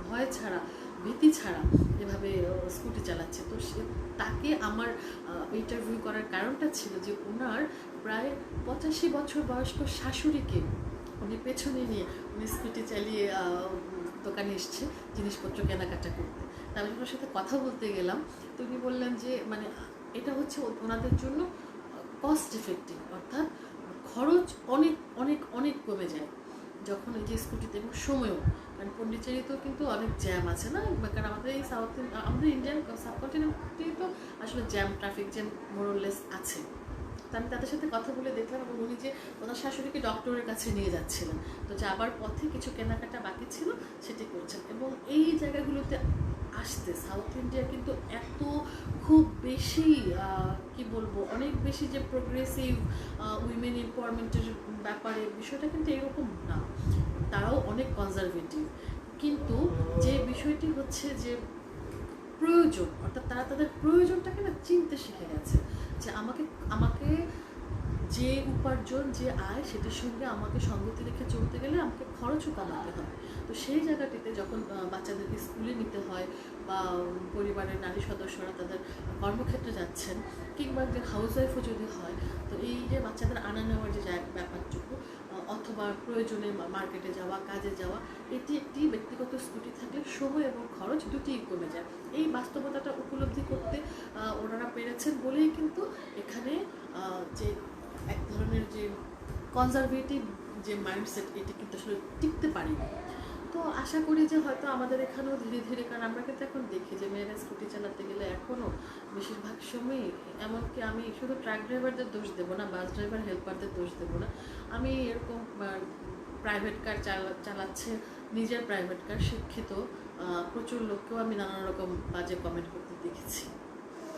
A: ভয় ছাড়া ভীতি ছাড়া এভাবে স্কুটি চালাচ্ছে। তো সে তাকে আমার ইন্টারভিউ করার কারণটা ছিল যে ওনার প্রায় 85 বছর বয়স্ক শাশুড়িকে উনি পেছনে নিয়ে উনি স্কুটি চালিয়ে দোকানে এসছে জিনিসপত্র কেনাকাটা করতে। তার আমি ওনার সাথে কথা বলতে গেলাম, তো উনি বললেন যে মানে এটা হচ্ছে ওনাদের জন্য কস্ট এফেক্টিভ, অর্থাৎ খরচ অনেক অনেক অনেক কমে যায় যখন এই যে স্কুটিতে, এবং সময়ও, কারণ পন্ডিচেরিতেও কিন্তু অনেক জ্যাম আছে না, কারণ আমাদের এই আমাদের ইন্ডিয়ান সাবকন্টিনেন্টে তো আসলে জ্যাম, ট্রাফিক জ্যাম মোরলেস আছে। তো আমি তাদের সাথে কথা বলে দেখলাম, এবং উনি যে ওনার শাশুড়িকে ডক্টরের কাছে নিয়ে যাচ্ছিলেন, তো যাবার পথে কিছু কেনাকাটা বাকি ছিল সেটি করছেন। এবং এই জায়গাগুলোতে আসতে সাউথ ইন্ডিয়া কিন্তু এত খুব বেশি কি বলবো, অনেক বেশি যে প্রোগ্রেসিভ উইমেন এম্পাওয়ারমেন্টের ব্যাপারে বিষয়টা কিন্তু এরকম না, তারাও অনেক কনজারভেটিভ। কিন্তু যে বিষয়টি হচ্ছে যে প্রয়োজন, অর্থাৎ তারা তাদের প্রয়োজনটাকে না চিনতে শিখে গেছে, যে আমাকে আমাকে যে উপার্জন, যে আয়, সেটির সঙ্গে আমাকে সঙ্গতি রেখে চলতে গেলে আমাকে খরচও কমাতে হবে। তো সেই জায়গাটিতে যখন বাচ্চাদেরকে স্কুলে নিতে হয়, বা পরিবারের নারী সদস্যরা তাদের কর্মক্ষেত্রে যাচ্ছেন, কিংবা যে হাউসওয়াইফও যদি হয়, তো এই যে বাচ্চাদের আনা নেওয়ার যে ব্যাপারটুকু, অথবা প্রয়োজনে মার্কেটে যাওয়া, কাজে যাওয়া, এটি একটি ব্যক্তিগত স্কুটি থাকলে সময় এবং খরচ দুটিই কমে যায়। এই বাস্তবতাটা উপলব্ধি করতে ওনারা পেরেছেন বলেই কিন্তু এখানে যে এক ধরনের যে কনজারভেটিভ যে মাইন্ডসেট, এটি কিন্তু আসলে টিকতে পারেনি। তো আশা করি যে হয়তো আমাদের এখানেও ধীরে ধীরে, কারণ আমরা কিন্তু এখন দেখি যে মেয়েরা স্কুটি চালাতে গেলে এখনও বেশিরভাগ সময়, এমনকি আমি শুধু ট্রাক ড্রাইভারদের দোষ দেবো না, বাস ড্রাইভার হেল্পারদের দোষ দেবো না, আমি এরকম প্রাইভেট কার চালাচ্ছে, নিজের প্রাইভেট কার শিক্ষিত প্রচুর লোককেও আমি নানান রকম বাজে কমেন্ট করতে দেখেছি।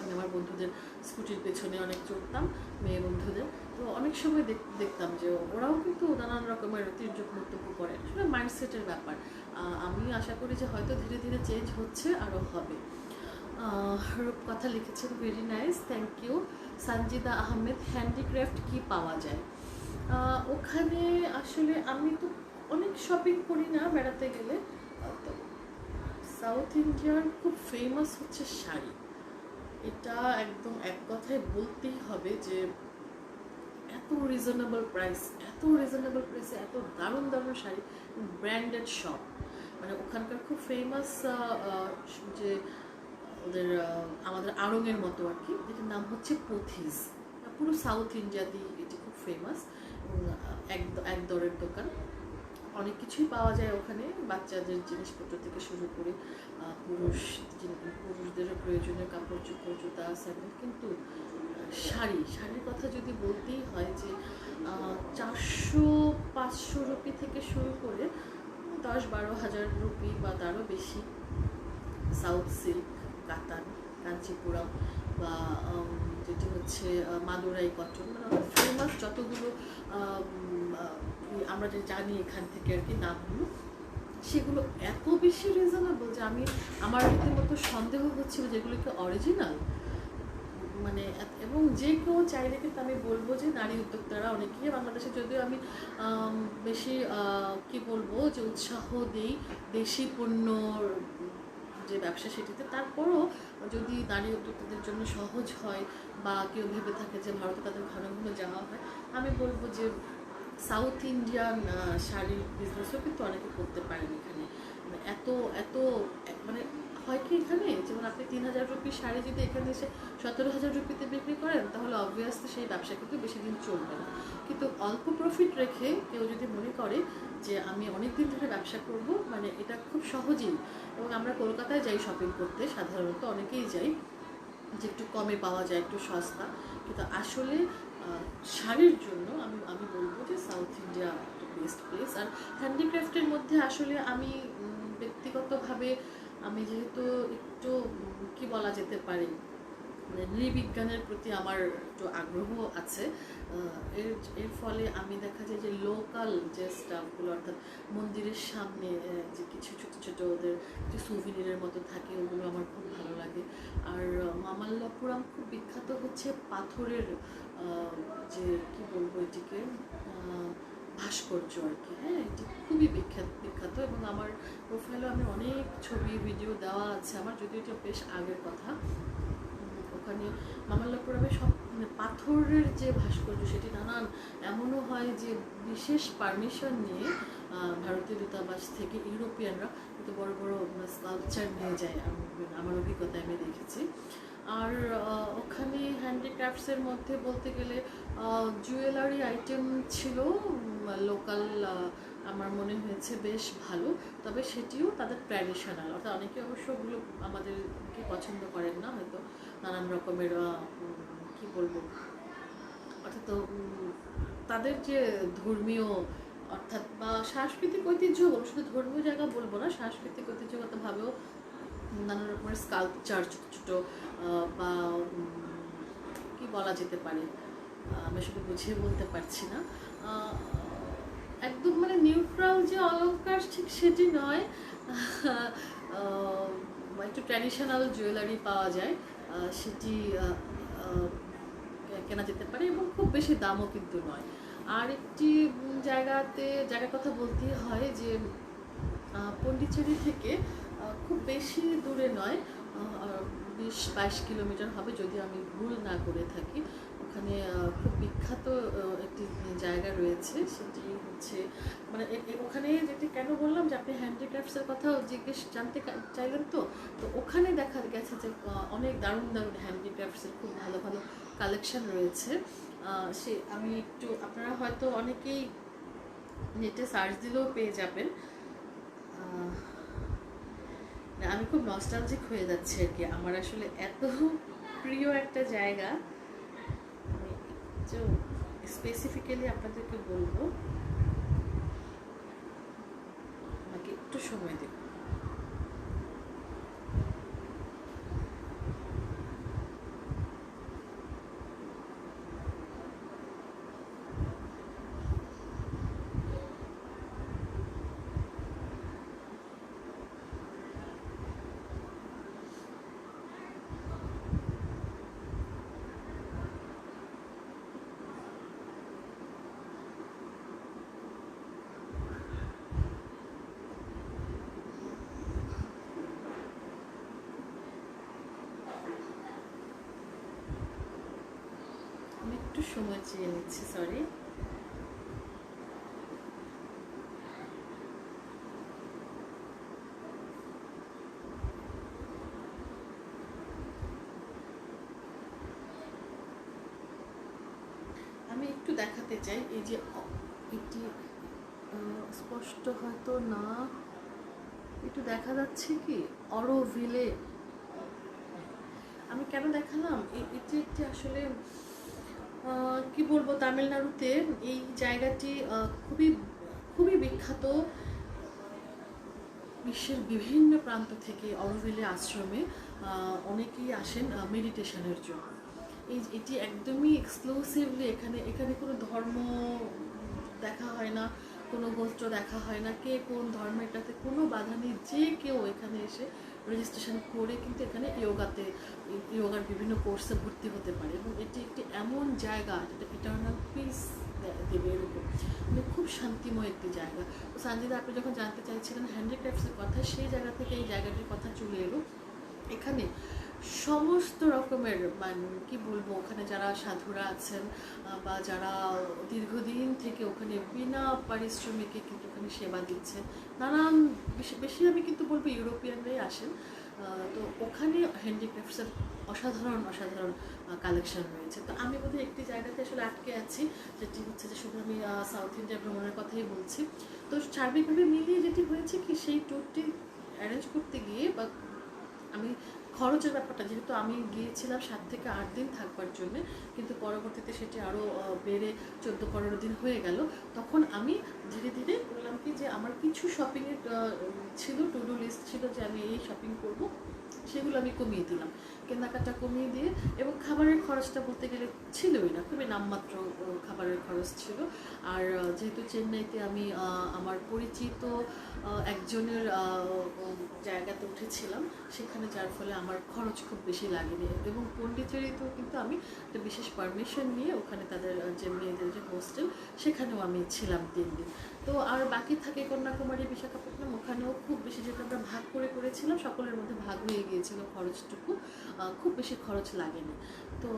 A: আমি আমার বন্ধুদের স্কুটির পেছনে অনেক চড়তাম, মেয়ে বন্ধুদের, তো অনেক সময় দেখতাম যে ওরাও কিন্তু নানান রকমের তির্যক মন্তব্য করে। আসলে মাইন্ডসেটের ব্যাপার। আমি আশা করি যে হয়তো ধীরে ধীরে চেঞ্জ হচ্ছে, আরও হবে। কথা লিখেছেন, very nice, thank you. Sanjida Ahmed, handicraft কি পাওয়া যায় ওখানে? আসলে আমি তো অনেক শপিং করি না বেড়াতে গেলে, তো সাউথ ইন্ডিয়ার খুব ফেমাস হচ্ছে শাড়ি। এটা একদম এক কথায় বলতেই হবে যে এত রিজনেবল প্রাইসে এত দারুণ দারুণ শাড়ি, ব্র্যান্ডেড শপ, মানে ওখানকার খুব ফেমাস যে ওদের আমাদের আড়ংয়ের মতো আর কি, যেটার নাম হচ্ছে পথিজ। পুরো সাউথ ইন্ডিয়াতেই এটি খুব ফেমাস, এক দরের দোকান, অনেক কিছুই পাওয়া যায় ওখানে, বাচ্চাদের জিনিসপত্র থেকে শুরু করে পুরুষদেরও প্রয়োজনীয় কাপড় চোপড়, জুতা, স্যান্ডেল। কিন্তু শাড়ির কথা যদি বলতেই হয় যে 400-500 রুপি থেকে শুরু করে 10-12 হাজার রুপি বা তারও বেশি সাউথ সিল্ক, কাতান, কাঞ্চিপুরম, বা যেটি হচ্ছে মাদুরাই কটন, মানে ফেমাস যতগুলো আমরা যে জানি এখান থেকে আর কি নামগুলো, সেগুলো এত বেশি রিজনেবল যে আমার রীতিমতো সন্দেহ হচ্ছিল যেগুলোকে অরিজিনাল, মানে। এবং যে কেউ চাইলে কিন্তু আমি বলবো যে নারী উদ্যোক্তারা অনেকেই বাংলাদেশে, যদিও আমি বেশি কি বলবো যে উৎসাহ দিই দেশি পণ্যর যে ব্যবসা সেটিতে, তারপরও যদি নারী উদ্যোক্তাদের জন্য সহজ হয়, বা কেউ ভেবে থাকে যে ভারতে তাদের ঘন ঘন যাওয়া হয়, আমি বলবো যে সাউথ ইন্ডিয়ান শাড়ির বিজনেসও কিন্তু অনেকে করতে পারেন এখানে। এত এত মানে হয় কি, এখানে যেমন আপনি 3000 রুপির শাড়ি যদি এখানে এসে 17,000 রুপিতে বিক্রি করেন, তাহলে অবভিয়াসলি সেই ব্যবসা কিন্তু বেশি দিন চলবে না। কিন্তু অল্প প্রফিট রেখে কেউ যদি মনে করে যে আমি অনেক দিন ধরে ব্যবসা করব, মানে এটা খুব সহজেই। এবং আমরা কলকাতায় যাই শপিং করতে, সাধারণত অনেকেই যাই যে একটু কমে পাওয়া যায়, একটু সস্তা, কিন্তু আসলে শাড়ির জন্য আমি বলবো যে সাউথ ইন্ডিয়া একটা বেস্ট প্লেস। আর হ্যান্ডিক্রাফটের মধ্যে আসলে আমি ব্যক্তিগতভাবে, আমি যেহেতু একটু কি বলা যেতে পারে, মানে নৃবিজ্ঞানের প্রতি আমার একটু আগ্রহ আছে, এর ফলে আমি দেখা যায় যে লোকাল যে স্টাফগুলো, অর্থাৎ মন্দিরের সামনে যে কিছু ছোটো ছোটো ওদের যে সুভিনিরের মতো থাকে, ওগুলো আমার খুব ভালো লাগে। আর মামাল্লাপুরাম খুব বিখ্যাত হচ্ছে পাথরের যে কি বলবো এটিকে, ভাস্কর্য আর কি। হ্যাঁ, এটি খুবই বিখ্যাত এবং আমার প্রোফাইলে আমি অনেক ছবি ভিডিও দেওয়া আছে আমার, যদিও এটা বেশ আগের কথা। ওখানে মামাল্লাপুরমে সব মানে পাথরের যে ভাস্কর্য সেটি নানান, এমনও হয় যে বিশেষ পারমিশন নিয়ে ভারতীয় দূতাবাস থেকে ইউরোপিয়ানরা কিন্তু বড় বড় স্কাল্পচার নিয়ে যায়, আমার অভিজ্ঞতায় আমি দেখেছি। আর ওখানে হ্যান্ডিক্রাফটসের মধ্যে বলতে গেলে জুয়েলারি আইটেম ছিল লোকাল, আমার মনে হয়েছে বেশ ভালো, তবে সেটিও তাদের ট্র্যাডিশনাল, অর্থাৎ অনেকে অবশ্য ওগুলো আমাদেরকে পছন্দ করেন না হয়তো, নানান রকমের কি বলবো, অর্থাৎ তাদের যে ধর্মীয় অর্থাৎ বা সাংস্কৃতিক ঐতিহ্য, শুধু ধর্মীয় জায়গা বলবো না, সাংস্কৃতিক ঐতিহ্যগতভাবেও নানা রকমের স্কাল্পচার ছোটো ছোটো বা কি বলা যেতে পারে, আমি আসলে বুঝিয়ে বলতে পারছি না, একদম মানে নিউট্রাল যে অলংকার ঠিক সেটি নয়, একটু ট্র্যাডিশনাল জুয়েলারি পাওয়া যায়, সেটি কেনা যেতে পারে এবং খুব বেশি দামও কিন্তু নয়। আর একটি জায়গার কথা বলতেই হয় যে পন্ডিচেরি থেকে খুব বেশি দূরে নয়, 20-22 কিলোমিটার হবে যদি আমি ভুল না করে থাকি। ওখানে খুব বিখ্যাত একটি জায়গা রয়েছে, সেটি হচ্ছে মানে ওখানে যেটি কেন বললাম যে আপনি হ্যান্ডিক্রাফটসের কথাও জানতে চাইলেন, তো ওখানে দেখা গেছে যে অনেক দারুণ দারুণ হ্যান্ডিক্রাফটসের খুব ভালো ভালো কালেকশন রয়েছে। সে আমি একটু, আপনারা হয়তো অনেকেই নেটে সার্চ দিলেও পেয়ে যাবেন। আমি খুব নস্টালজিক হয়ে যাচ্ছি আর কি, আমার আসলে এত প্রিয় একটা জায়গা, আমি একটু স্পেসিফিক্যালি আপনাদেরকে বলবো, আমাকে একটু সময় দেব। একটু সময় চেয়ে নিচ্ছি, সরি। আমি একটু দেখাতে চাই, এই যে এটি স্পষ্ট হয়তো না, একটু দেখা যাচ্ছে কি অরোভিলে, আমি কেন দেখালাম, এটি একটি আসলে কি বলবো, তামিলনাড়ুতে এই জায়গাটি খুবই খুবই বিখ্যাত, বিশ্বের বিভিন্ন প্রান্ত থেকে অরোভিলে আশ্রমে অনেকেই আসেন মেডিটেশনের জন্য। এটি একদমই এক্সক্লুসিভলি, এখানে কোনো ধর্ম দেখা হয় না, কোনো গোত্র দেখা হয় না, কে কোন ধর্মের, এটাতে কোনো বাধা নেই, যে কেউ এখানে এসে রেজিস্ট্রেশন করে কিন্তু এখানে ইয়োগার বিভিন্ন কোর্সে ভর্তি হতে পারে, এবং এটি একটি এমন জায়গা যেটা ইটার্নাল পিস দেবে এরকম, মানে খুব শান্তিময় একটি জায়গা। তো সঞ্জিদা, আপনি যখন জানতে চাইছিলেন হ্যান্ডিক্রাফটসের কথা, সেই জায়গা থেকে এই জায়গাটির কথা চলে এলো। এখানে সমস্ত রকমের মানে কি বলবো, ওখানে যারা সাধুরা আছেন বা যারা দীর্ঘদিন থেকে ওখানে বিনা পারিশ্রমিকে কিন্তু ওখানে সেবা দিচ্ছেন, নানান বেশি আমি কিন্তু বলবো ইউরোপিয়ানরাই আসেন, তো ওখানে হ্যান্ডিক্রাফটসের অসাধারণ অসাধারণ কালেকশন রয়েছে। তো আমি বোধহয় একটি জায়গাতে আসলে আটকে আছি, যেটি হচ্ছে যে শুধু আমি সাউথ ইন্ডিয়া ভ্রমণের কথাই বলছি। তো সার্বিকভাবে মিলিয়ে যেটি হয়েছে কি, সেই ট্যুরটি অ্যারেঞ্জ করতে গিয়ে বা আমি খরচের ব্যাপারটা, যেহেতু আমি গিয়েছিলাম 7 থেকে 8 দিন থাকবার জন্য, কিন্তু পরবর্তীতে সেটি আরও বেড়ে 14-15 দিন হয়ে গেল, তখন আমি ধীরে ধীরে বললাম কি যে আমার কিছু শপিংয়ের ছিল, টু ডু লিস্ট ছিল যে আমি এই শপিং করব, সেগুলো আমি কমিয়ে দিলাম। কেনাকাটা কমিয়ে দিয়ে, এবং খাবারের খরচটা বলতে গেলে ছিলই না, খুবই নামমাত্র খাবারের খরচ ছিল। আর যেহেতু চেন্নাইতে আমি আমার পরিচিত একজনের জায়গাতে উঠেছিলাম, সেখানে যার ফলে আমার খরচ খুব বেশি লাগেনি। এবং পন্ডিচেরিতেও কিন্তু আমি একটা বিশেষ পারমিশন নিয়ে ওখানে তাদের যে মেয়েদের যে হোস্টেল, সেখানেও আমি ছিলাম 3 দিন। তো আর বাকি থাকে কন্যাকুমারী, বিশাখাপত্তনম, ওখানেও খুব বেশি, যেটা আমরা ভাগ করে করেছিলাম সকলের মধ্যে ভাগ হয়ে গিয়েছিল খরচটুকু, খুব বেশি খরচ লাগেনি। তো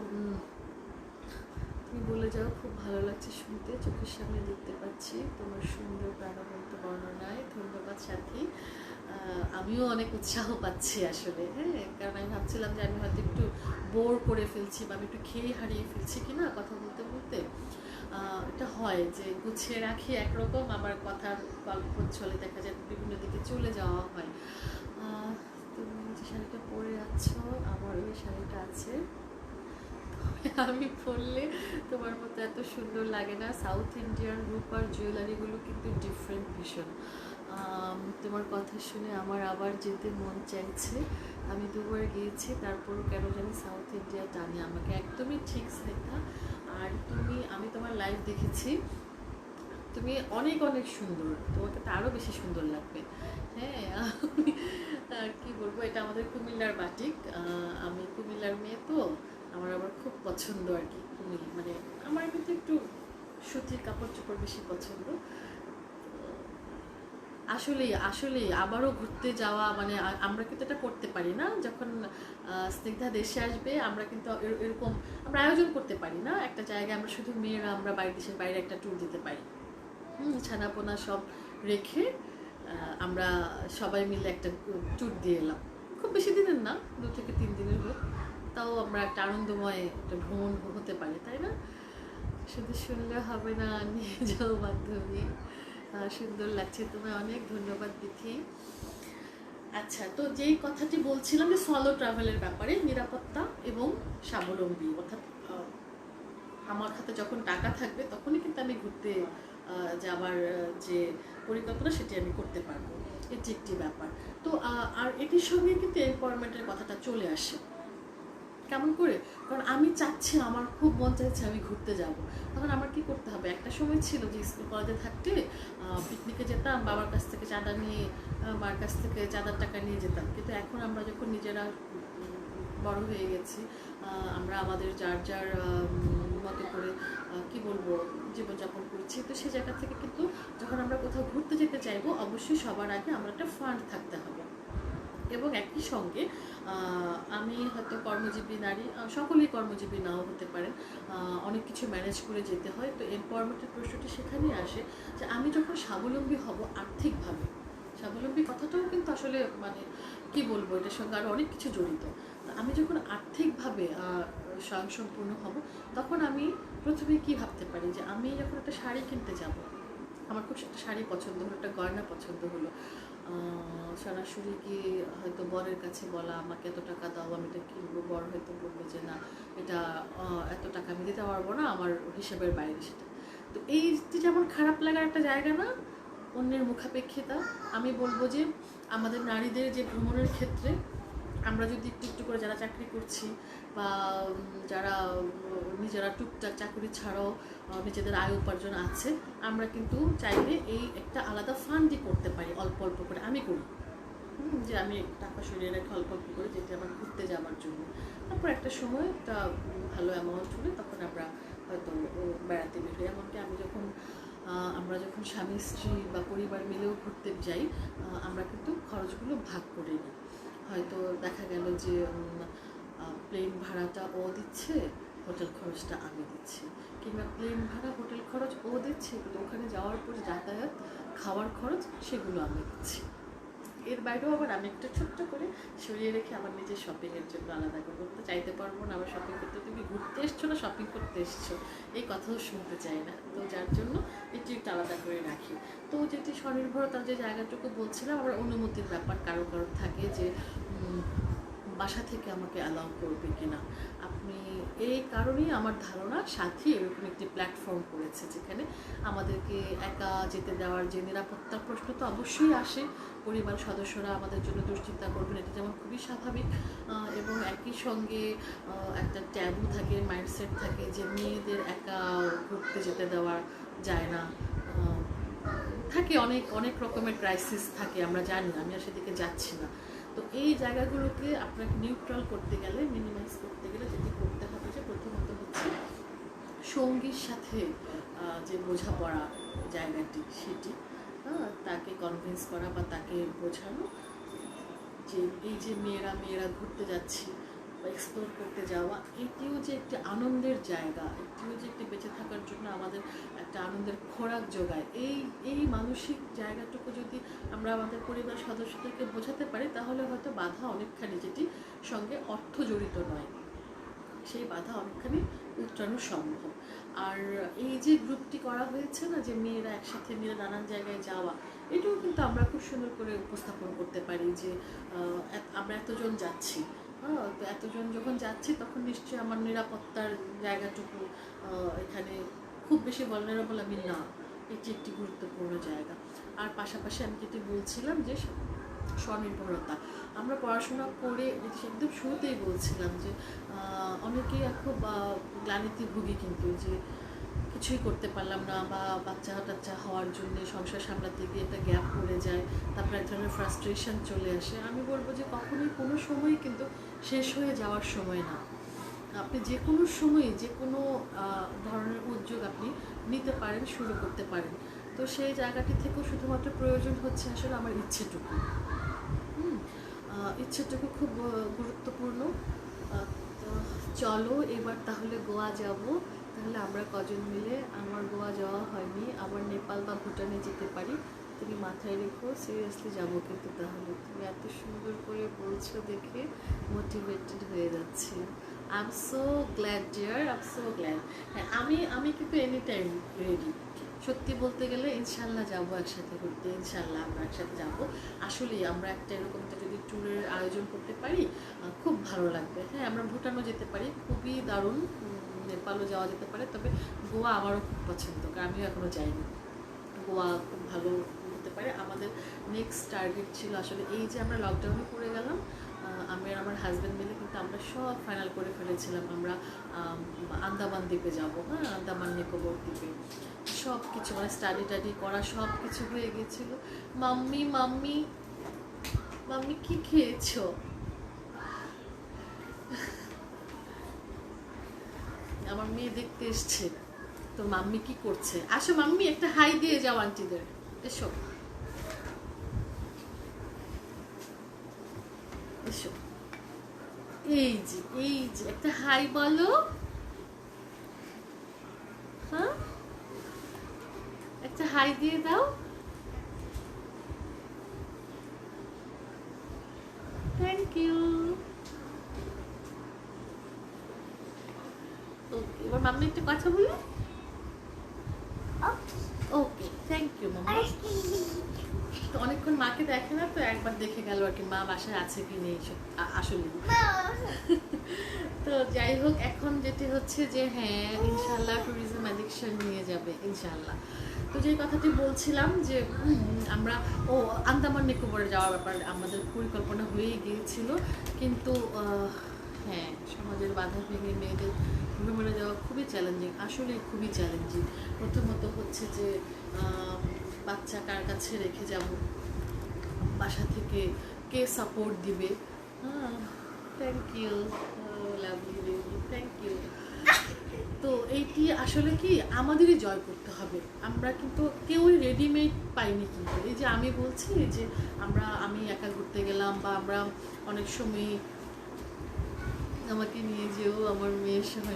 A: তুমি বলে যাও, খুব ভালো লাগছে শুনতে, চোখের সামনে দেখতে পাচ্ছি তোমার সুন্দর প্রাণবন্ত বর্ণনায়। ধন্যবাদ সাথী। আমিও অনেক উৎসাহ পাচ্ছি আসলে, হ্যাঁ, কারণ আমি ভাবছিলাম যে আমি হয়তো একটু বোর করে ফেলছি বা আমি একটু খেয়ে হারিয়ে ফেলছি কিনা কথা বলতে বলতে। এটা হয় যে গুছিয়ে রাখি একরকম, আবার কথার গল্প চলে দেখা যায় বিভিন্ন দিকে চলে যাওয়া হয়। তুমি যে শাড়িটা পরে আছো, আমার ওই শাড়িটা আছে, আমি পরলে তোমার মতো এত সুন্দর লাগে না। সাউথ ইন্ডিয়ান রূপার জুয়েলারিগুলো কিন্তু ডিফারেন্ট ভীষণ। তোমার কথা শুনে আমার আবার যেতে মন চাইছে। আমি 2বার গিয়েছি, তারপরও কেন জানি সাউথ ইন্ডিয়া টানে আমাকে। একদমই ঠিক স্নেহা। আর আমি তোমার লাইভ দেখেছি, তুমি অনেক অনেক সুন্দর, তোমাকে তো আরও বেশি সুন্দর লাগবে। হ্যাঁ, আমি আর কি বলবো, এটা আমাদের কুমিল্লার বাটিক। আমি কুমিল্লার মেয়ে, তো আমার আবার খুব পছন্দ আর কি মানে আমার কিন্তু একটু সুতির কাপড় চোপড় বেশি পছন্দ। আসলেই আবারও ঘুরতে যাওয়া, মানে আমরা কিন্তু এটা করতে পারি না। যখন স্নিগ্ধা দেশে আসবে, আমরা কিন্তু এরকম আমরা আয়োজন করতে পারি না একটা জায়গায়। আমরা শুধু মেয়েরা আমরা দেশের বাইরে একটা ট্যুর দিতে পারি, ছানাপোনা সব রেখে আমরা সবাই মিলে একটা ট্যুর দিয়ে এলাম। খুব বেশি দিনের না, 2 থেকে 3 দিনের হোক, তাও আমরা একটা আনন্দময় একটা ভ্রমণ হতে পারে, তাই না? শুধু শুনলে হবে না, নিয়ে যাও বান্ধবী। সুন্দর লাগছে তোমায়, অনেক ধন্যবাদ বিথি। আচ্ছা, তো যেই কথাটি বলছিলাম যে সলো ট্রাভেলের ব্যাপারে, নিরাপত্তা এবং স্বাবলম্বী, অর্থাৎ আমার হাতে যখন টাকা থাকবে তখনই কিন্তু আমি ঘুরতে যাওয়ার যে পরিকল্পনা সেটি আমি করতে পারবো, এটি একটি ব্যাপার। তো আর এটির সঙ্গে কিন্তু এমপাওয়ারমেন্টের কথাটা চলে আসে। কেমন করে? কারণ আমি চাচ্ছি, আমার খুব মন চাইছে আমি ঘুরতে যাব। তখন আমার কি করতে হবে? একটা সময় ছিল যে স্কুল কলেজে থাকতে পিকনিকে যেতাম, বাবার কাছ থেকে চাঁদা নিয়ে, মার কাছ থেকে চাঁদার টাকা নিয়ে যেতাম। কিন্তু এখন আমরা যখন নিজেরা বড় হয়ে গেছি, আমরা আমাদের যার যার মতো করে কি বলবো জীবনযাপন করছি, তো সেই জায়গা থেকে কিন্তু যখন আমরা কোথাও ঘুরতে যেতে চাইবো, অবশ্যই সবার আগে আমরা একটা ফান্ড থাকতে হবে। এবং একই সঙ্গে আমি হয়তো কর্মজীবী নারী, সকলেই কর্মজীবী নাও হতে পারেন, অনেক কিছু ম্যানেজ করে যেতে হয়। তো এমপাওয়ারমেন্টের প্রশ্নটি সেখানেই আসে যে আমি যখন স্বাবলম্বী হব আর্থিকভাবে, স্বাবলম্বী কথাটাও কিন্তু আসলে মানে কি বলবো, এটার সঙ্গে আরও অনেক কিছু জড়িত। আমি যখন আর্থিকভাবে স্বয়ংসম্পূর্ণ হব, তখন আমি প্রথমে কি ভাবতে পারি যে আমি যখন একটা শাড়ি কিনতে যাব, আমার খুব একটা শাড়ি পছন্দ হলো, একটা গয়না পছন্দ হলো, সরাসরি গিয়ে হয়তো বরের কাছে বলা আমাকে এত টাকা দাও, আমি এটা কিনবো, বর হয়তো বলবে যে না, এটা এত টাকা আমি দিতে পারবো না, আমার হিসেবের বাইরে সেটা। তো এই যেমন খারাপ লাগার একটা জায়গা না, অন্যের মুখাপেক্ষিতা। আমি বলবো যে আমাদের নারীদের যে ভ্রমণের ক্ষেত্রে আমরা যদি একটু একটু করে, যারা চাকরি করছি বা যারা নিজেরা টুকটাক চাকরি ছাড়াও নিজেদের আয় উপার্জন আছে, আমরা কিন্তু চাইলে এই একটা আলাদা ফান্ডই করতে পারি, অল্প অল্প করে। আমি করি যে আমি টাকা সরিয়ে রেখে অল্প অল্প করে, যেটা আমার ঘুরতে যাওয়ার জন্য। তারপর একটা সময় একটা ভালো অ্যামাউন্ট হলে তখন আমরা হয়তো বেড়াতে বের হই। এমনকি আমরা যখন স্বামী স্ত্রী বা পরিবার মিলেও ঘুরতে যাই, আমরা কিন্তু খরচগুলো ভাগ করে নিই। হয়তো দেখা গেল যে প্লেন ভাড়াটা ও দিচ্ছে, হোটেল খরচটা আমি দিচ্ছি, কিংবা প্লেন ভাড়া হোটেল খরচ ও দিচ্ছে, কিন্তু ওখানে যাওয়ার পর যাতায়াত খাওয়ার খরচ সেগুলো আমি দিচ্ছি। এর বাইরেও আবার আমি একটা ছোট্ট করে সরিয়ে রেখে আমার নিজের শপিংয়ের জন্য আলাদা করবো। তো চাইতে পারবো না আবার শপিং করতে, তুমি ঘুরতে এসছো না শপিং করতে এসছো, এই কথাও শুনতে চাই না। তো যার জন্য এটি একটু আলাদা করে রাখি। তো যেটি স্বনির্ভরতার যে জায়গাটুকু বলছিলাম, আবার অনুমতির ব্যাপার কারো কারো থাকে যে বাসা থেকে আমাকে অ্যালাউ করবে কিনা, আপনি এই কারণেই আমার ধারণা সাথী এরকম একটি প্ল্যাটফর্ম করেছে, যেখানে আমাদেরকে একা যেতে দেওয়ার যে নিরাপত্তার প্রশ্ন তো অবশ্যই আসে, পরিবার সদস্যরা আমাদের জন্য দুশ্চিন্তা করবেন, এটা যেমন খুবই স্বাভাবিক, এবং একই সঙ্গে একটা ট্যাবু থাকে, মাইন্ডসেট থাকে যে মেয়েদের একা ঘুরতে যেতে দেওয়া যায় না, থাকে অনেক অনেক রকমের ক্রাইসিস থাকে, আমরা জানি, আমি আর সেদিকে যাচ্ছি না। তো এই জায়গাগুলোকে আপনাকে নিউট্রাল করতে গেলে, মিনিমাইজ করতে গেলে যেটি করতে হবে, যে প্রথমত হচ্ছে সঙ্গীর সাথে যে বোঝাপড়া জায়গাটি সেটি, তাকে কনভিন্স করা বা তাকে বোঝানো যে এই যে মেয়েরা ঘুরতে যাচ্ছি বা এক্সপ্লোর করতে যাওয়া, এটিও যে একটি আনন্দের জায়গা, এটিও যে একটি বেঁচে থাকার জন্য আমাদের একটা আনন্দের খোরাক যোগায়, এই মানসিক জায়গাটুকু যদি আমরা আমাদের পরিবার সদস্যদেরকে বোঝাতে পারি, তাহলে হয়তো বাধা অনেকখানি, যেটি সঙ্গে অর্থ জড়িত নয়, সেই বাধা অনেকখানি উত্তরানো সম্ভব। আর এই যে গ্রুপটি করা হয়েছে না, যে মেয়েরা একসাথে মিলে নানান জায়গায় যাওয়া, এটাও কিন্তু আমরা খুব সুন্দর করে উপস্থাপন করতে পারি যে আমরা এতজন যাচ্ছি, তো এতজন যখন যাচ্ছি তখন নিশ্চয়ই আমার নিরাপত্তার জায়গাটুকু এখানে খুব বেশি ভালনারেবল আমি না, এটি একটি গুরুত্বপূর্ণ জায়গা। আর পাশাপাশি আমি যেটি বলছিলাম যে স্বনির্ভরতা, আমরা পড়াশোনা করে একদম শুরুতেই বলছিলাম যে অনেকেই খুব গ্লানিতে ভুগি, কিন্তু যে কিছুই করতে পারলাম না, বা বাচ্চা টাচ্চা হওয়ার জন্য সংসার সামলাতে গিয়ে একটা গ্যাপ পড়ে যায়, তারপরে এক ধরনের ফ্রাস্ট্রেশন চলে আসে। আমি বলবো যে কখনোই কোনো সময় কিন্তু শেষ হয়ে যাওয়ার সময় না, আপনি যে কোনো সময় যে কোনো ধরনের উদ্যোগ আপনি নিতে পারেন, শুরু করতে পারেন। তো সেই জায়গাটি থেকেও শুধুমাত্র প্রয়োজন হচ্ছে আসলে আমার ইচ্ছেটুকু, ইচ্ছেটুকু খুব গুরুত্বপূর্ণ। তো চলো এবার তাহলে গোয়া যাব, তাহলে আমরা কজন মিলে, আমার গোয়া যাওয়া হয়নি, আবার নেপাল বা ভুটানে যেতে পারি, তুমি মাথায় রেখো, সিরিয়াসলি যাবো কিন্তু, তাহলে তুমি এত সুন্দর করে বলছো দেখে মোটিভেটেড হয়ে যাচ্ছি। I am so glad dear, I am so glad. হ্যাঁ, আমি কিন্তু এনি টাইম রেডি, সত্যি বলতে গেলে ইনশাল্লাহ যাবো একসাথে ঘুরতে, ইনশাল্লাহ আমরা একসাথে যাবো। আসলেই আমরা একটা এরকম একটা যদি ট্যুরের আয়োজন করতে পারি খুব ভালো লাগবে। হ্যাঁ, আমরা ভুটানও যেতে পারি, খুবই দারুণ, নেপালও যাওয়া যেতে পারে, তবে গোয়া আমারও খুব পছন্দ, কারণ আমিও এখনও যাইনি। গোয়া খুব ভালো হতে পারে। আমাদের নেক্সট টার্গেট ছিল আসলে, এই যে আমরা লকডাউনে পড়ে গেলাম, আমি আর আমার হাজব্যান্ড মিলে কিন্তু আমরা সব ফাইনাল করে ফেলেছিলাম, আমরা আন্দামান দ্বীপে যাবো, হ্যাঁ, আন্দামান নিকোবর দ্বীপে, সব কিছু মানে স্টাডি টাডি করা সব কিছু হয়ে গেছিল। মাম্মি মাম্মি মাম্মি কি খেয়েছো? আমার মেয়ে দেখতে এসছে, তো মাম্মি কি করছে, আসো মাম্মি একটা হাই দিয়ে যাও আন্টিদের, এসো এসো, এই যে একটা হাই বলো, হ্যাঁ একটা হাই দিয়ে দাও, থ্যাংক ইউ। ওকে, এবার মাম্মি একটা কথা বলি, ওকে থ্যাংক ইউ মাম্মা। তো অনেকক্ষণ মাকে দেখে না, তো একবার দেখে গেল আর কি, মা বাসায় আছে কি নেই আসলে। তো যাই হোক, এখন যেটি হচ্ছে যে হ্যাঁ ইনশাল্লাহ ট্যুরিজম অ্যাডিকশন নিয়ে যাবে ইনশাল্লাহ। তো যে কথাটি বলছিলাম যে আমরা আন্দামান নিকোবরে যাওয়ার ব্যাপারে আমাদের পরিকল্পনা হয়ে গিয়েছিল, কিন্তু হ্যাঁ সমাজের বাধা ভেঙে মেয়েদের ভ্রমণে যাওয়া খুবই চ্যালেঞ্জিং, আসলে খুবই চ্যালেঞ্জিং। প্রথমত হচ্ছে যে বাচ্চা কার কাছে রেখে যাব, বাসা থেকে কে সাপোর্ট দিবে। Thank you lovely baby, thank you. তো এইটি আসলে কি আমাদেরই জয় করতে হবে, আমরা কিন্তু কেউই রেডিমেড পাইনি। কিন্তু এই যে আমি বলছি যে আমি একা ঘুরতে গেলাম, বা আমরা অনেক সময় আমাকে নিয়ে যেও আমার মেয়ের সহ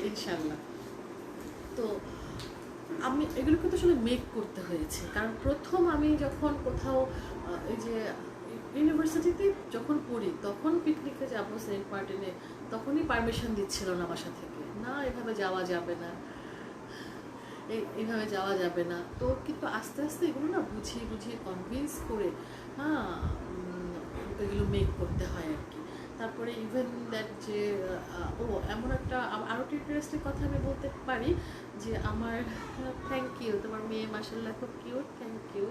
A: ইনশাল্লাহ। তো আমি এগুলো কিন্তু আসলে মেক করতে হয়েছে, কারণ প্রথম আমি যখন কোথাও এই যে ইউনিভার্সিটিতে যখন পড়ি, তখন পিকনিকে যাবো সেন্ট মার্টিনে, তখনই পারমিশন দিচ্ছিল না বাসা থেকে, না এভাবে যাওয়া যাবে না, এইভাবে যাওয়া যাবে না। তো কিন্তু আস্তে আস্তে এগুলো না বুঝিয়ে কনভিন্স করে, হ্যাঁ এগুলো মেক করতে হয় আর কি। তারপরে ইভেন দ্যাট যে ও এমন একটা আরও একটা ইন্টারেস্টিং কথা আমি বলতে পারি যে আমার থ্যাংক ইউ, তোমার মেয়ে মাশাআল্লাহ খুব কিউট, থ্যাংক ইউ।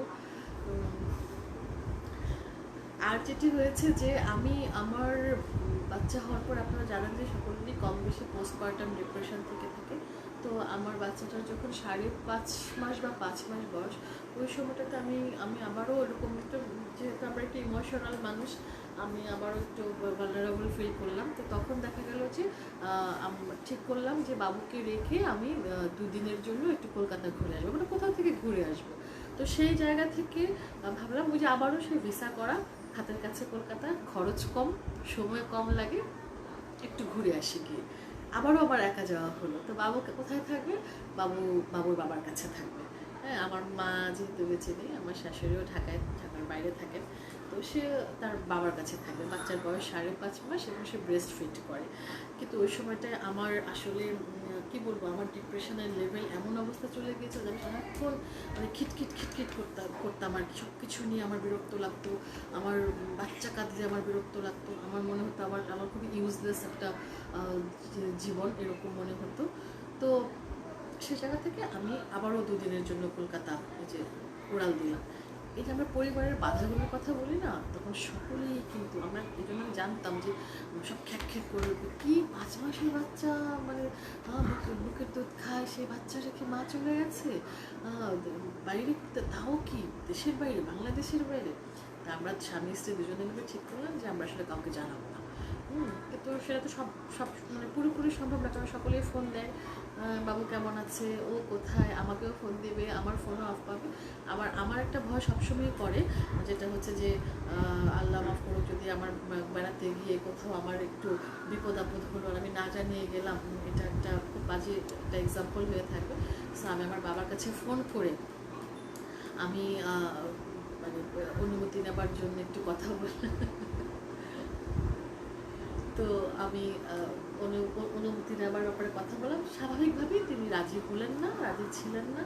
A: আর যেটি হয়েছে যে আমি আমার বাচ্চা হওয়ার পর আপনারা জানেন যে সকলেরই কম বেশি পোস্টপার্টাম ডিপ্রেশন থেকে থাকে। তো আমার বাচ্চাটার যখন 5.5 মাস বা 5 মাস বয়স, ওই সময়টাতে আমি আবারও এরকম একটু, যেহেতু আমরা একটু ইমোশনাল মানুষ, আমি আবারও একটু ভালনারেবল ফিল করলাম। তো তখন দেখা গেল যে ঠিক করলাম যে বাবুকে রেখে আমি 2 দিনের জন্য একটু কলকাতা ঘুরে আসবো, মানে কোথাও থেকে ঘুরে আসবো। তো সেই জায়গা থেকে ভাবলাম ওই যে আবারও সেই ভিসা করা, হাতের কাছে কলকাতা, খরচ কম, সময় কম লাগে, একটু ঘুরে আসি গিয়ে। আবারও আবার একা যাওয়া হলো। তো বাবুকে কোথায় থাকবে? বাবুর বাবার কাছে থাকবে। হ্যাঁ, আমার মা যেহেতু বেঁচে নেই, আমার শাশুড়িও ঢাকার বাইরে থাকেন, তো সে তার বাবার কাছে থাকবে। বাচ্চার বয়স 5.5 মাস এবং সে ব্রেস্ট ফিড করে। কিন্তু ওই সময়টায় আমার আসলে কি বলবো, আমার ডিপ্রেশনের লেভেল এমন অবস্থা চলে গিয়েছে যে আমি সারাক্ষণ মানে খিটখিট করতাম আর সব কিছু নিয়ে আমার বিরক্ত লাগতো, আমার বাচ্চা কাঁদলে আমার বিরক্ত লাগতো, আমার মনে হতো আমার খুবই ইউজলেস একটা জীবন এরকম মনে হতো। তো সে জায়গা থেকে আমি আবারও 2 দিনের জন্য কলকাতা এই যে উড়াল দিলাম। এই যে আমরা পরিবারের বাধাগুলোর কথা বলি না, তখন সকলেই কিন্তু আমরা এই জন্য জানতাম যে সব খ্যাক করে উঠবে, কি 5 মাসের বাচ্চা, মানে বুকের দুধ খায়, সেই বাচ্চা রেখে মা চলে গেছে বাইরে, তাও কি দেশের বাইরে, বাংলাদেশের বাইরে। তা আমরা স্বামী স্ত্রী দুজনে মিলে ঠিক করলাম যে আমরা আসলে কাউকে জানাবো না। কিন্তু সেটা তো সব মানে পুরোপুরি সম্ভব না, কারণ সকলেই ফোন দেয়, বাবু কেমন আছে, ও কোথায়, আমাকেও ফোন দেবে, আমার ফোনও অফ পাবে। আবার আমার একটা ভয় সবসময় করে, যেটা হচ্ছে যে আল্লাহ মাফ করুক, যদি আমার বেড়াতে গিয়ে কোথাও আমার একটু বিপদ আপদ হলো আর আমি না জানিয়ে গেলাম, এটা একটা খুব বাজে একটা এক্সাম্পল হয়ে থাকবে। সো আমি আমার বাবার কাছে ফোন করে আমি মানে অনুমতি নেবার জন্য একটু কথা বললাম। তো আমি অনুমতি নেওয়ার ব্যাপারে কথা বললাম। স্বাভাবিকভাবেই তিনি রাজি হলেন না, রাজি ছিলেন না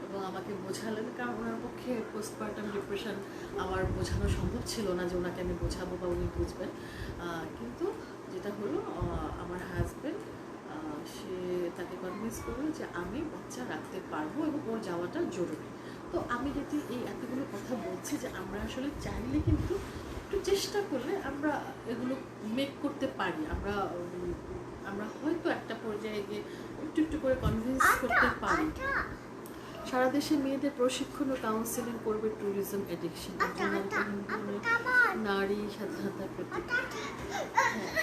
A: এবং আমাকে বোঝালেন, কারণ ওনার পক্ষে পোস্টপার্টাম ডিপ্রেশন আমার বোঝানো সম্ভব ছিল না যে ওনাকে আমি বোঝাবো বা উনি বুঝবেন। কিন্তু যেটা হলো, আমার হাজব্যান্ড সে তাকে কনভিন্স করলো যে আমি বাচ্চা রাখতে পারবো এবং ওর যাওয়াটা জরুরি। তো আমি যদি এই এতগুলো কথা বলছি যে আমরা আসলে চাইলে কিন্তু একটু চেষ্টা করলে আমরা এগুলো মেক করতে পারি। আমরা হয়তো একটা পর্যায়ে গিয়ে একটু করে কনভিন্স করতে পারি। সারা দেশে মেয়েদের প্রশিক্ষণ ও কাউন্সিলিং করবে ট্যুরিজম এডিকশন, নারী স্বাধীনতার প্রতি।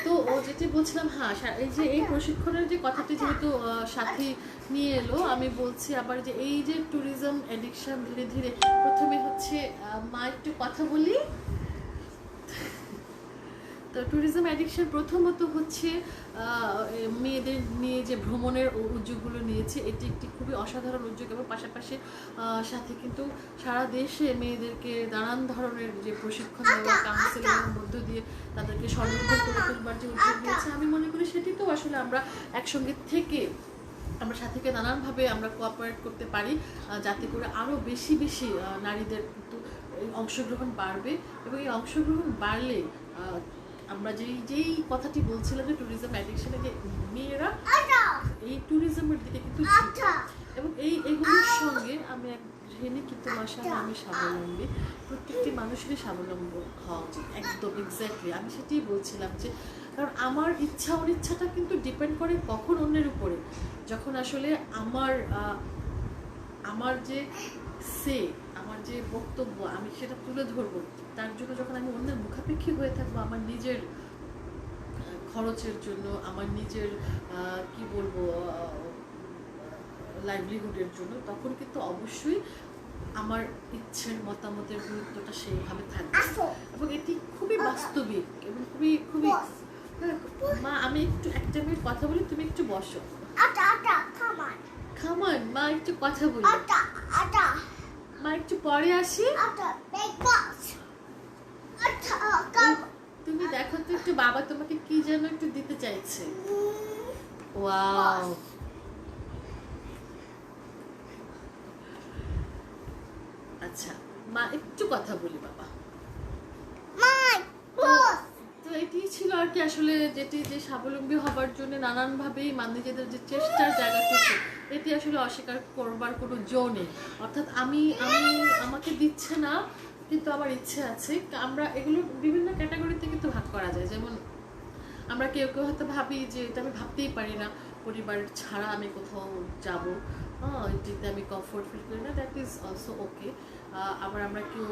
A: তো ও যেটি বলছিলাম, হ্যাঁ এই যে এই প্রশিক্ষণের যে কথাটি যেহেতু সাথী নিয়ে এলো, আমি বলছি আবার যে এই যে ট্যুরিজম এডিকশন ধীরে ধীরে, প্রথমে হচ্ছে মা একটু কথা বলি। তো ট্যুরিজম অ্যাডিকশন প্রথমত হচ্ছে মেয়েদের নিয়ে যে ভ্রমণের উদ্যোগগুলো নিয়েছে, এটি একটি খুবই অসাধারণ উদ্যোগ এবং পাশাপাশি সাথে কিন্তু সারা দেশে মেয়েদেরকে নানান ধরনের যে প্রশিক্ষণ দেওয়া, কাউন্সিলিংয়ের মধ্য দিয়ে তাদেরকে স্বনির্ভর করে তুলবার যে উদ্যোগ নিয়েছে, আমি মনে করি সেটি তো আসলে আমরা একসঙ্গে থেকে আমরা সাথীকে নানানভাবে আমরা কোঅপারেট করতে পারি, যাতে করে আরও বেশি নারীদের কিন্তু অংশগ্রহণ বাড়বে। এবং এই অংশগ্রহণ বাড়লে আমরা যেই কথাটি বলছিলাম যে ট্যুরিজম অ্যাডিকশনে, যে মেয়েরা এই ট্যুরিজমের দিকে কিন্তু, এবং এইগুলোর সঙ্গে আমি এক গৃহিণী কিন্তু মাশাআল্লাহ আমি স্বাবলম্বী, প্রত্যেকটি মানুষেরই স্বাবলম্বী হওয়া উচিত। একদম এক্স্যাক্টলি আমি সেটাই বলছিলাম, যে কারণ আমার ইচ্ছা অনিচ্ছাটা কিন্তু ডিপেন্ড করে কখন অন্যের উপরে, যখন আসলে আমার যে আমার যে বক্তব্য আমি সেটা তুলে ধরবো, তার জন্য যখন আমি অন্যের মুখাপেক্ষী হয়ে থাকবো আমার নিজের খরচের জন্য, আমার নিজের কি বলবো লাইভলিহুডের জন্য, তখন কিন্তু অবশ্যই আমার ইচ্ছের মতামতের গুরুত্বটা সেইভাবে থাকবে। এবং এটি খুবই বাস্তবিক এবং খুবই খুবই মা, আমি একটু একটা মিনিট কথা বলি, তুমি একটু বসো। খামান মা, একটু কথা বলি, মা একটু পরে আসি। তুমি দেখো তো একটু, বাবা তোমাকে কি যেন একটু দিতে চাইছে। ওয়াও, আচ্ছা মা একটু কথা বলি বাবা। তো এটি ছিল আর কি আসলে যেটি যে স্বাবলম্বী হবার জন্য নানানভাবেই নিজেদের যে চেষ্টার জায়গাটুকু এটি আসলে অস্বীকার করবার কোনো জো নেই। অর্থাৎ আমি আমি আমাকে দিচ্ছে না কিন্তু আমার ইচ্ছে আছে। আমরা এগুলো বিভিন্ন ক্যাটাগরিতে কিন্তু ভাগ করা যায়। যেমন আমরা কেউ কেউ হয়তো ভাবি যে এটা আমি ভাবতেই পারি না, পরিবার ছাড়া আমি কোথাও যাব, এটিতে আমি কমফোর্ট ফিল করি না, দ্যাট ইজ অলসো ওকে। আবার আমরা কেউ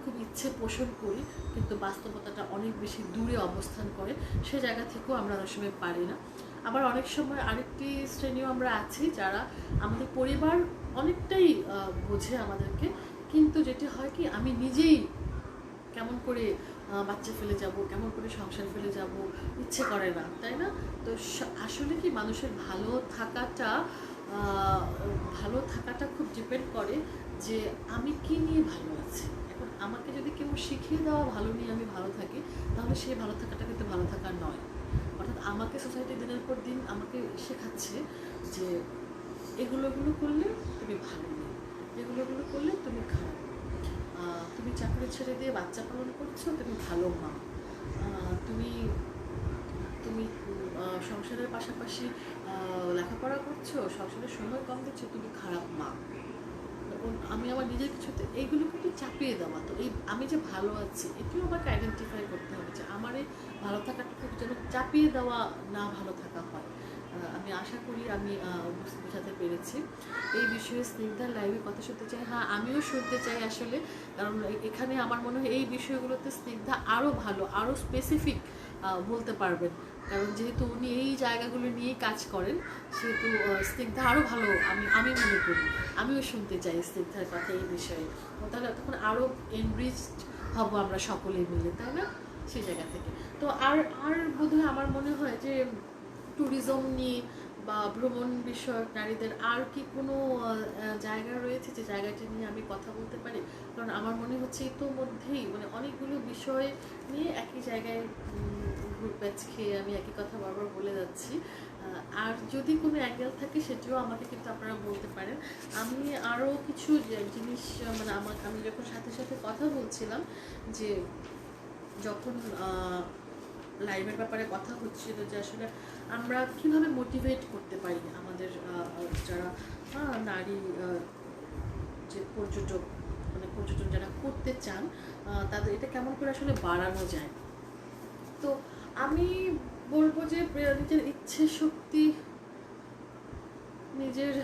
A: খুব ইচ্ছে পোষণ করি কিন্তু বাস্তবতাটা অনেক বেশি দূরে অবস্থান করে, সে জায়গা থেকেও আমরা অনেক সময় পারি না। আবার অনেক সময় আরেকটি শ্রেণীও আমরা আছি যারা আমাদের পরিবার অনেকটাই বোঝে আমাদেরকে, কিন্তু যেটি হয় কি আমি নিজেই কেমন করে বাচ্চা ফেলে যাব, কেমন করে সংসার ফেলে যাব, ইচ্ছে করে না, তাই না? তো আসলে কি মানুষের ভালো থাকাটা খুব ডিপেন্ড করে যে আমি কি নিয়ে ভালো আছি। এখন আমাকে যদি কেউ শিখিয়ে দেওয়া ভালো নিয়ে আমি ভালো থাকি, তাহলে সেই ভালো থাকাটা কিন্তু ভালো থাকা নয়। অর্থাৎ আমাকে সোসাইটি দিনের পর দিন আমাকে শেখাচ্ছে যে এগুলো করলে তুমি ভালো নেই, এগুলো করলে তুমি খারাপ, তুমি চাকরি ছেড়ে দিয়ে বাচ্চা পালন করছো, তুমি ভালো মা, তুমি তুমি সংসারের পাশাপাশি লেখাপড়া করছো, সংসারের সময় কম দিচ্ছ, তুমি খারাপ মা। এবং আমি আমার নিজের কিছুতে এইগুলো কিন্তু চাপিয়ে দেওয়া। তো এই আমি যে ভালো আছি এটিও আমাকে আইডেন্টিফাই করতে হবে যে আমার এই ভালো থাকাটুকু যেন চাপিয়ে দেওয়া না ভালো থাকা হয়। আমি আশা করি আমি বোঝাতে পেরেছি। এই বিষয়ে স্নিগ্ধার লাইভে কথা শুনতে চাই। হ্যাঁ, আমিও শুনতে চাই আসলে, কারণ এখানে আমার মনে হয় এই বিষয়গুলোতে স্নিগ্ধা আরও ভালো, আরও স্পেসিফিক বলতে পারবেন, কারণ যেহেতু উনি এই জায়গাগুলো নিয়েই কাজ করেন, সেহেতু স্নিগ্ধা আরও ভালো আমি মনে করি। আমিও শুনতে চাই স্নিগ্ধার কথা এই বিষয়ে, তাহলে তখন আরও এনরিচড হব আমরা সকলেই মিলে, তাই না? সেই জায়গা থেকে তো আর বোধহয় আমার মনে হয় যে ট্যুরিজম নিয়ে বা ভ্রমণ বিষয়ক নারীদের আর কি কোনো জায়গা রয়েছে যে জায়গাটি নিয়ে আমি কথা বলতে পারি? কারণ আমার মনে হচ্ছে ইতোমধ্যেই মানে অনেকগুলো বিষয় নিয়ে একই জায়গায় গ্রুপ ব্যাচ খেয়ে আমি একই কথা বারবার বলে যাচ্ছি। আর যদি কোনো অ্যাঙ্গেল থাকে সেটিও আমাকে কিন্তু আপনারা বলতে পারেন। আমি আরও কিছু জিনিস মানে আমি যখন সাথে সাথে কথা বলছিলাম যে যখন লাইভের ব্যাপারে কথা হচ্ছিল যে আসলে আমরা কিভাবে মোটিভেট করতে পারি আমাদের যারা নারী যে পর্যটন যারা করতে চান তাদের এটা কেমন করে আসলে বাড়ানো যায়। তো আমি বলবো যে নিজের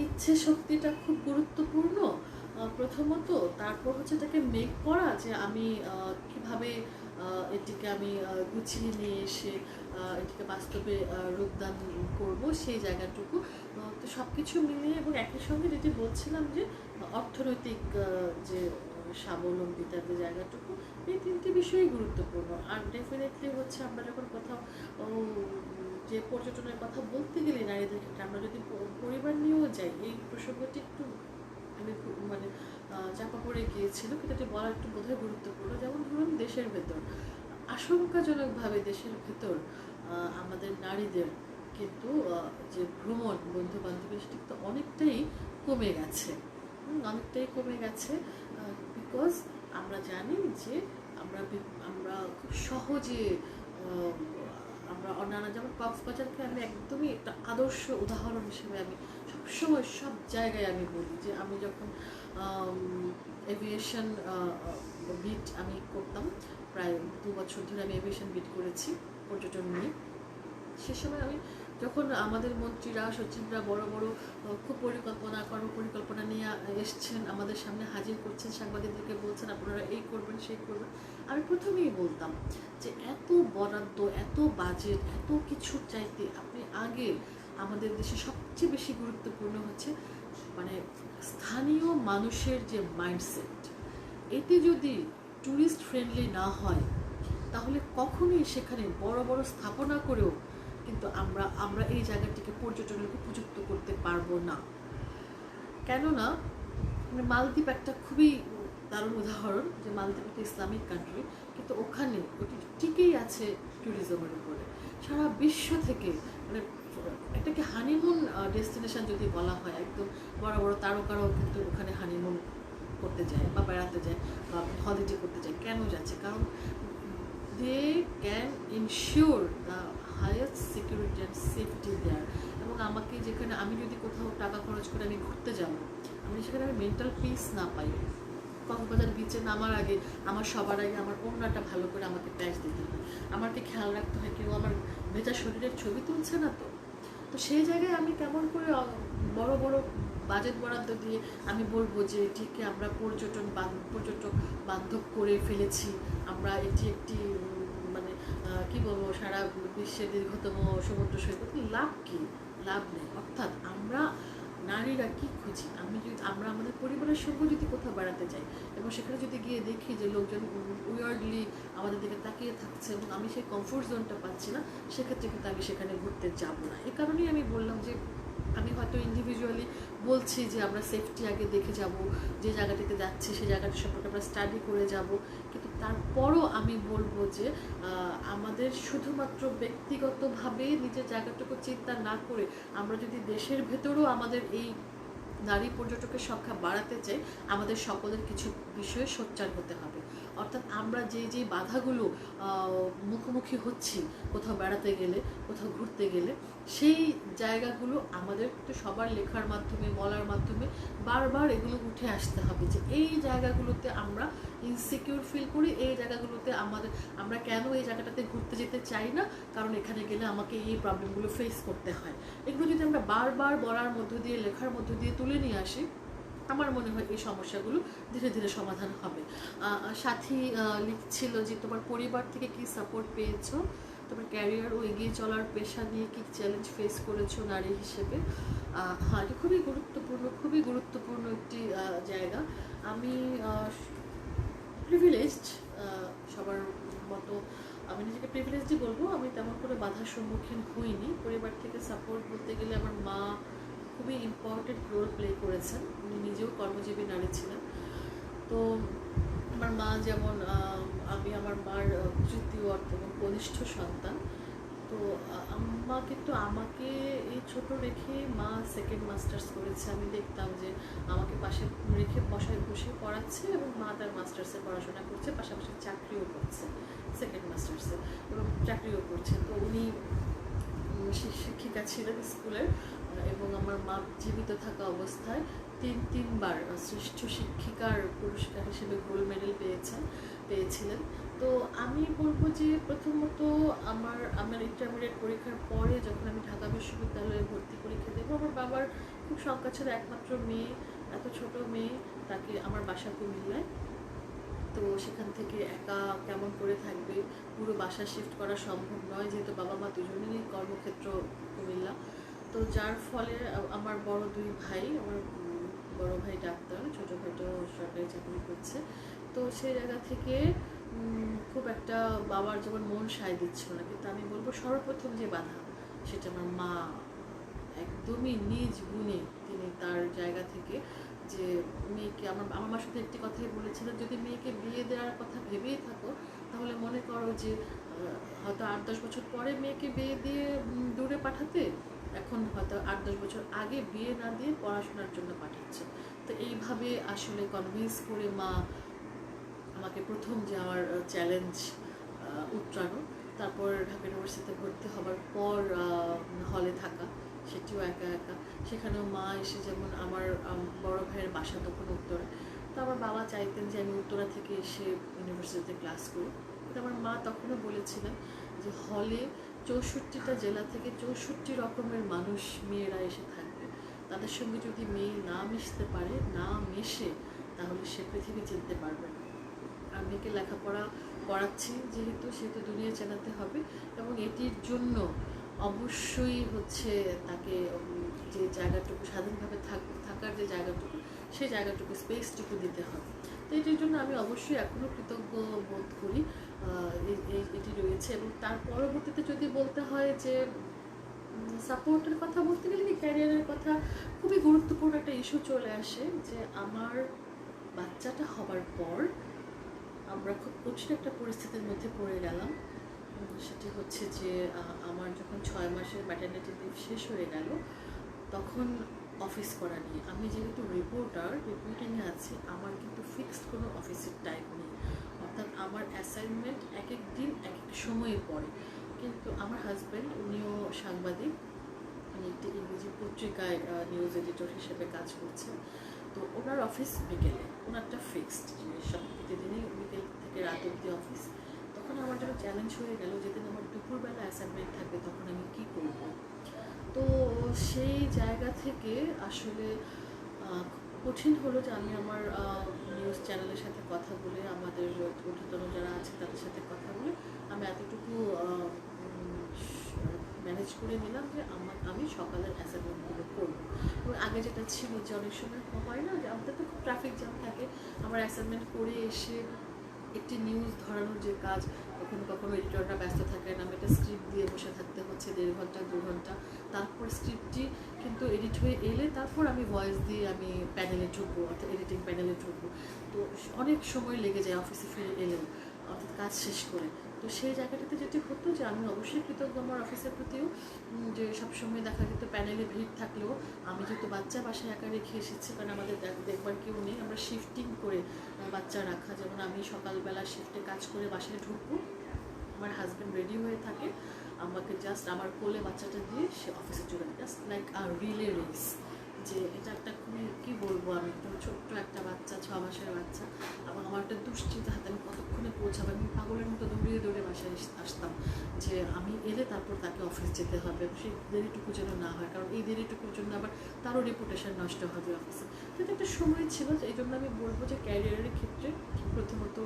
A: ইচ্ছে শক্তিটা খুব গুরুত্বপূর্ণ প্রথমত। তারপর হচ্ছে এটাকে মেক করা যে আমি কিভাবে এটিকে আমি গুছিয়ে নিয়ে এসে এটিকে বাস্তবে রূপদান করব, সেই জায়গাটুকু। তো সব কিছু মিলিয়ে এবং একই সঙ্গে যেটি বলছিলাম যে অর্থনৈতিক যে স্বাবলম্বিতার যে জায়গাটুকু, এই তিনটি বিষয়ই গুরুত্বপূর্ণ। আর ডেফিনেটলি হচ্ছে আমরা যখন কোথাও যে পর্যটনের কথা বলতে গেলে নারীদের ক্ষেত্রে আমরা যদি পরিবার নিয়েও যাই, এই প্রসঙ্গটি একটু আমি মানে চাপা পড়ে গিয়েছিল, কিন্তু এটি বলা একটু বোধহয় গুরুত্বপূর্ণ। যেমন ধরুন দেশের ভেতর আশঙ্কাজনকভাবে আমাদের নারীদের কিন্তু যে ভ্রমণ বন্ধু বান্ধবের সেটি তো অনেকটাই কমে গেছে, বিকজ আমরা জানি যে আমরা খুব সহজে আমরা অন্যান্য, যেমন কক্সবাজারকে আমি একদমই একটা আদর্শ উদাহরণ হিসেবে আমি সবসময় সব জায়গায় আমি বলি যে আমি যখন এভিয়েশন বিট আমি করতাম, প্রায় 2 বছর ধরে আমি এভিয়েশন বিট করেছি পর্যটন নিয়ে। সে সময় আমি যখন আমাদের মন্ত্রীরা সচিবরা বড় বড় খুব পরিকল্পনা নিয়ে এসছেন, আমাদের সামনে হাজির করছেন, সাংবাদিকদেরকে বলছেন আপনারা এই করবেন সেই করবেন, আমি প্রথমেই বলতাম যে এত বরাদ্দ, এত বাজেট, এত কিছুর চাইতে আপনি আগে আমাদের দেশে সবচেয়ে বেশি গুরুত্বপূর্ণ হচ্ছে মানে স্থানীয় মানুষের যে মাইন্ডসেট, এটি যদি ট্যুরিস্ট ফ্রেন্ডলি না হয় তাহলে কখনোই সেখানে বড় বড় স্থাপনা করেও কিন্তু আমরা এই জায়গাটিকে পর্যটনের উপযুক্ত করতে পারবো না। কেননা মালদ্বীপ একটা খুবই দারুণ উদাহরণ, যে মালদ্বীপ একটা ইসলামিক কান্ট্রি, কিন্তু ওখানে ওটি টিকেই আছে ট্যুরিজমের উপরে। সারা বিশ্ব থেকে মানে এটাকে হানিমুন ডেস্টিনেশন যদি বলা হয়, একদম বড় বড় তারকারাও কিন্তু ওখানে হানিমুন করতে যায় বা বেড়াতে যায় বা হলিডে করতে যায়। কেন যাচ্ছে? কারণ they can ensure the highest security and safety there. এবং আমাকে যেখানে আমি যদি কোথাও টাকা খরচ করে আমি ঘুরতে যাব, আমি সেখানে আমি মেন্টাল পিস না পাই, কক্সবাজার বিচে নামার আগে আমার সবার আগে আমার ওড়নাটা ভালো করে আমাকে প্যাচ দিতে হয়, আমাকে খেয়াল রাখতে হয় কেউ আমার ভেজা শরীরের ছবি তুলছে না তো। তো সেই জায়গায় আমি কেমন করে বড় বড় বাজেট বরাদ্দ দিয়ে আমি বলবো যে এটিকে আমরা পর্যটক বান্ধব করে ফেলেছি, আমরা এটি একটি মানে কি বলবো সারা বিশ্বের দীর্ঘতম সমুদ্র সৈকত। লাভ কি? লাভ নেই। অর্থাৎ আমরা নারীরা কি খুঁজি, আমরা আমাদের পরিবারের সঙ্গে যদি কোথাও বেড়াতে যাই এবং সেখানে যদি গিয়ে দেখি যে লোকজন উইয়ার্ডলি আমাদের দিকে তাকিয়ে থাকছে এবং আমি সেই কমফোর্ট জোনটা পাচ্ছি না, সেক্ষেত্রে কিন্তু আমি সেখানে ঘুরতে যাব না। এই কারণেই আমি বললাম যে আমি হয়তো ইন্ডিভিজুয়ালি বলছি যে আমরা সেফটি আগে দেখে যাব, যে জায়গাটিতে যাচ্ছি সেই জায়গাটা সম্পর্কে আমরা স্টাডি করে যাব, কিন্তু তারপরও আমি বলবো যে আমাদের শুধুমাত্র ব্যক্তিগতভাবে নিজের জায়গাটুকু চিন্তা না করে আমরা যদি দেশের ভেতরেও আমাদের এই নারী পর্যটকের সংখ্যা বাড়াতে চাই, আমাদের সকলের কিছু বিষয়ে সোচ্চার হতে হবে। অর্থাৎ আমরা যে বাধাগুলো মুখোমুখি হচ্ছি কোথাও বেড়াতে গেলে, কোথাও ঘুরতে গেলে, সেই জায়গাগুলো আমাদের কিন্তু সবার লেখার মাধ্যমে বলার মাধ্যমে বারবার এগুলো উঠে আসতে হবে যে এই জায়গাগুলোতে আমরা ইনসিকিউর ফিল করি, এই জায়গাগুলোতে আমরা কেন এই জায়গাটাতে ঘুরতে যেতে চাই না, কারণ এখানে গেলে আমাকে এই প্রবলেমগুলো ফেস করতে হয়। এগুলো যদি আমরা বারবার বলার মধ্য দিয়ে লেখার মধ্য দিয়ে তুলে নিয়ে আসি, আমার মনে হয় এই সমস্যাগুলো ধীরে ধীরে সমাধান হবে। সাথী লিখছিল যে তোমার পরিবার থেকে কি সাপোর্ট পেয়েছো, তোমার ক্যারিয়ার ও এগিয়ে চলার পেশা নিয়ে কি চ্যালেঞ্জ ফেস করেছো নারী হিসেবে। হ্যাঁ, এটা খুবই গুরুত্বপূর্ণ একটি জায়গা। আমি প্রিভিলেজড, সবার মতো আমি নিজেকে প্রিভিলেজডই বলবো। আমি তেমন করে বাধার সম্মুখীন হইনি। পরিবার থেকে সাপোর্ট বলতে গেলে আমার মা খুবই ইম্পর্টেন্ট রোল প্লে করেছেন, উনি নিজেও কর্মজীবী নারী ছিলেন। তো আমার মা যেমন, আমি আমার মার তৃতীয় এবং কনিষ্ঠ সন্তান। তো আম্মা কিন্তু আমাকে এই ছোট রেখে মা সেকেন্ড মাস্টার্স করেছে। আমি দেখতাম যে আমাকে পাশে রেখে বসে পড়াচ্ছে এবং মা তার মাস্টার্সে পড়াশোনা করছে, পাশাপাশি চাকরিও করছে সেকেন্ড মাস্টার্সে এবং চাকরিও করছে। তো উনি শিক্ষিকা ছিলেন স্কুলের এবং আমার মা জীবিত থাকা অবস্থায় তিনবার শ্রেষ্ঠ শিক্ষিকার পুরস্কার হিসেবে গোল্ড মেডেল পেয়েছিলেন। তো আমি বলবো যে প্রথমত আমার ইন্টারমিডিয়েট পরীক্ষার পরে যখন আমি ঢাকা বিশ্ববিদ্যালয়ে ভর্তি পরীক্ষা দেবো, আমার বাবার খুব শঙ্কা ছিল, একমাত্র মেয়ে, এত ছোট মেয়ে, তাকে আমার বাসা কুমিল্লায়। তো সেখান থেকে একা কেমন করে থাকবে, পুরো বাসা শিফট করা সম্ভব নয় যেহেতু বাবা মা দুজনেরই কর্মক্ষেত্র কুমিল্লা। তো যার ফলে আমার বড় দুই ভাই, আমার বড় ভাই ডাক্তার, ছোটো ভাইটাও সরকারি চাকরি করছে। তো সেই জায়গা থেকে খুব একটা বাবার যেমন মন সায় দিচ্ছিল না। কিন্তু আমি বলবো সর্বপ্রথম যে বাধা, সেটা আমার মা একদমই নিজ গুণে তিনি তার জায়গা থেকে যে মেয়েকে, আমার মার সাথে একটি কথাই বলেছিলেন, যদি মেয়েকে বিয়ে দেওয়ার কথা ভেবেই থাকো তাহলে মনে করো যে হয়তো 8-10 বছর পরে মেয়েকে বিয়ে দিয়ে দূরে পাঠাতে, এখন হয়তো 8-10 বছর আগে বিয়ে না দিয়ে পড়াশোনার জন্য পাঠাচ্ছে। তো এইভাবে আসলে কনভিন্স করে মা আমাকে প্রথম যে আমার চ্যালেঞ্জ উত্তরানো, তারপর ঢাকা ইউনিভার্সিটিতে ভর্তি হবার পর হলে থাকা, সেটিও একা একা। সেখানেও মা এসে, যেমন আমার বড় ভাইয়ের বাসা তখন উত্তরা, তো আমার বাবা চাইতেন যে আমি উত্তরা থেকে এসে ইউনিভার্সিটিতে ক্লাস করি। কিন্তু আমার মা তখনও বলেছিলেন যে হলে 64টা জেলা থেকে 64 রকমের মানুষ, মেয়েরা এসে থাকবে, তাদের সঙ্গে যদি মেয়ে না মিশতে পারে, না মেশে, তাহলে সে পৃথিবী চিনতে পারবে না। আর মেয়েকে লেখাপড়া করাচ্ছি সেহেতু দুনিয়া চেনাতে হবে এবং এটির জন্য অবশ্যই তাকে যে জায়গাটুকু স্বাধীনভাবে থাকার যে জায়গাটুকু, সেই জায়গাটুকু স্পেসটুকু দিতে হবে। তো এটির জন্য আমি অবশ্যই এখনও কৃতজ্ঞ বোধ করি, এটি রয়েছে। এবং তার পরবর্তীতে যদি বলতে হয় যে সাপোর্টের কথা বলতে গেলে কি ক্যারিয়ারের কথা, খুবই গুরুত্বপূর্ণ একটা ইস্যু চলে আসে যে আমার বাচ্চাটা হবার পর আমরা খুব কঠিন একটা পরিস্থিতির মধ্যে পড়ে গেলাম। সেটি হচ্ছে যে আমার যখন 6 মাসের ম্যাটারনিটি লিভ শেষ হয়ে গেল, তখন অফিস করা নিয়ে, আমি যেহেতু রিপোর্টিংয়ে আছি, আমার কিন্তু ফিক্সড কোনো অফিসের টাইম নেই। অর্থাৎ আমার অ্যাসাইনমেন্ট এক এক দিন এক এক সময়ে পড়ে। কিন্তু আমার হাজব্যান্ড উনিও সাংবাদিক, উনি একটি ইংরেজি পত্রিকায় নিউজ এডিটর হিসেবে কাজ করছেন। তো ওনার অফিস বিকেলে, ওনারটা ফিক্সড যে সব প্রতিদিনই বিকেল থেকে রাত অবধি অফিস। তখন আমার জন্য চ্যালেঞ্জ হয়ে গেল, যেদিন আমার দুপুরবেলা অ্যাসাইনমেন্ট থাকবে তখন আমি কী করব। তো সেই জায়গা থেকে আসলে কঠিন হলো যে আমি আমার নিউজ চ্যানেলের সাথে কথা বলে, আমাদের ঊর্ধ্বতন যারা আছে তাদের সাথে কথা বলে আমি এতটুকু ম্যানেজ করে নিলাম যে আমি সকালের অ্যাসাইনমেন্টগুলো করবো। এবং আগে যেটা ছিল যে অনেক সময় হয় না যে আমাদের তো খুব ট্রাফিক জ্যাম থাকে, আমার অ্যাসাইনমেন্ট করে এসে একটি নিউজ ধরানোর যে কাজ, কখনো কখনো এডিটররা ব্যস্ত থাকেন, আমি একটা স্ক্রিপ্ট দিয়ে বসে থাকতে হচ্ছে 1.5 ঘন্টা 2 ঘন্টা, তারপর স্ক্রিপ্টটি কিন্তু এডিট হয়ে এলে তারপর আমি ভয়েস দিয়ে আমি প্যানেলে ঢুকবো, অর্থাৎ এডিটিং প্যানেলে ঢুকবো। তো অনেক সময় লেগে যায় অফিসে ফিরে এলেও, অর্থাৎ কাজ শেষ করে। তো সেই জায়গাটাতে যেটি হতো যে আমি অবশ্যই কৃতজ্ঞ আমার অফিসের প্রতিও, যে সবসময় দেখা যেত প্যানেলে ভিড় থাকলেও আমি যেহেতু বাচ্চা বাসায় একা রেখে এসেছি, কারণ আমাদের দেখবার কেউ নেই, আমরা শিফটিং করে বাচ্চা রাখা, যেমন আমি সকালবেলা শিফটে কাজ করে বাসায় ঢুকবো, আমার হাজব্যান্ড রেডি হয়ে থাকে, আমাকে জাস্ট আমার কোলে বাচ্চাটা দিয়ে সে অফিসে চলে যায়, জাস্ট লাইক আর রিলে রেস। যে এটা একটা খুবই কী বলবো, আমি একদম ছোট্ট একটা বাচ্চা, 6 মাসের বাচ্চা, এবং আমার একটা দুশ্চিন্তা হাতে আমি কতক্ষণে পৌঁছাবো, আমি পাগলের মতো দৌড়িয়ে দৌড়ে বাসায় আসতাম যে আমি এলে তারপর তাকে অফিস যেতে হবে, সেই দেরিটুকু যেন না হয়, কারণ এই দেরিটুকুর জন্য আবার তারও রেপুটেশন নষ্ট হবে অফিসে। তো এটা একটা সময় ছিল, এই জন্য আমি বলবো যে ক্যারিয়ারের ক্ষেত্রে প্রথমত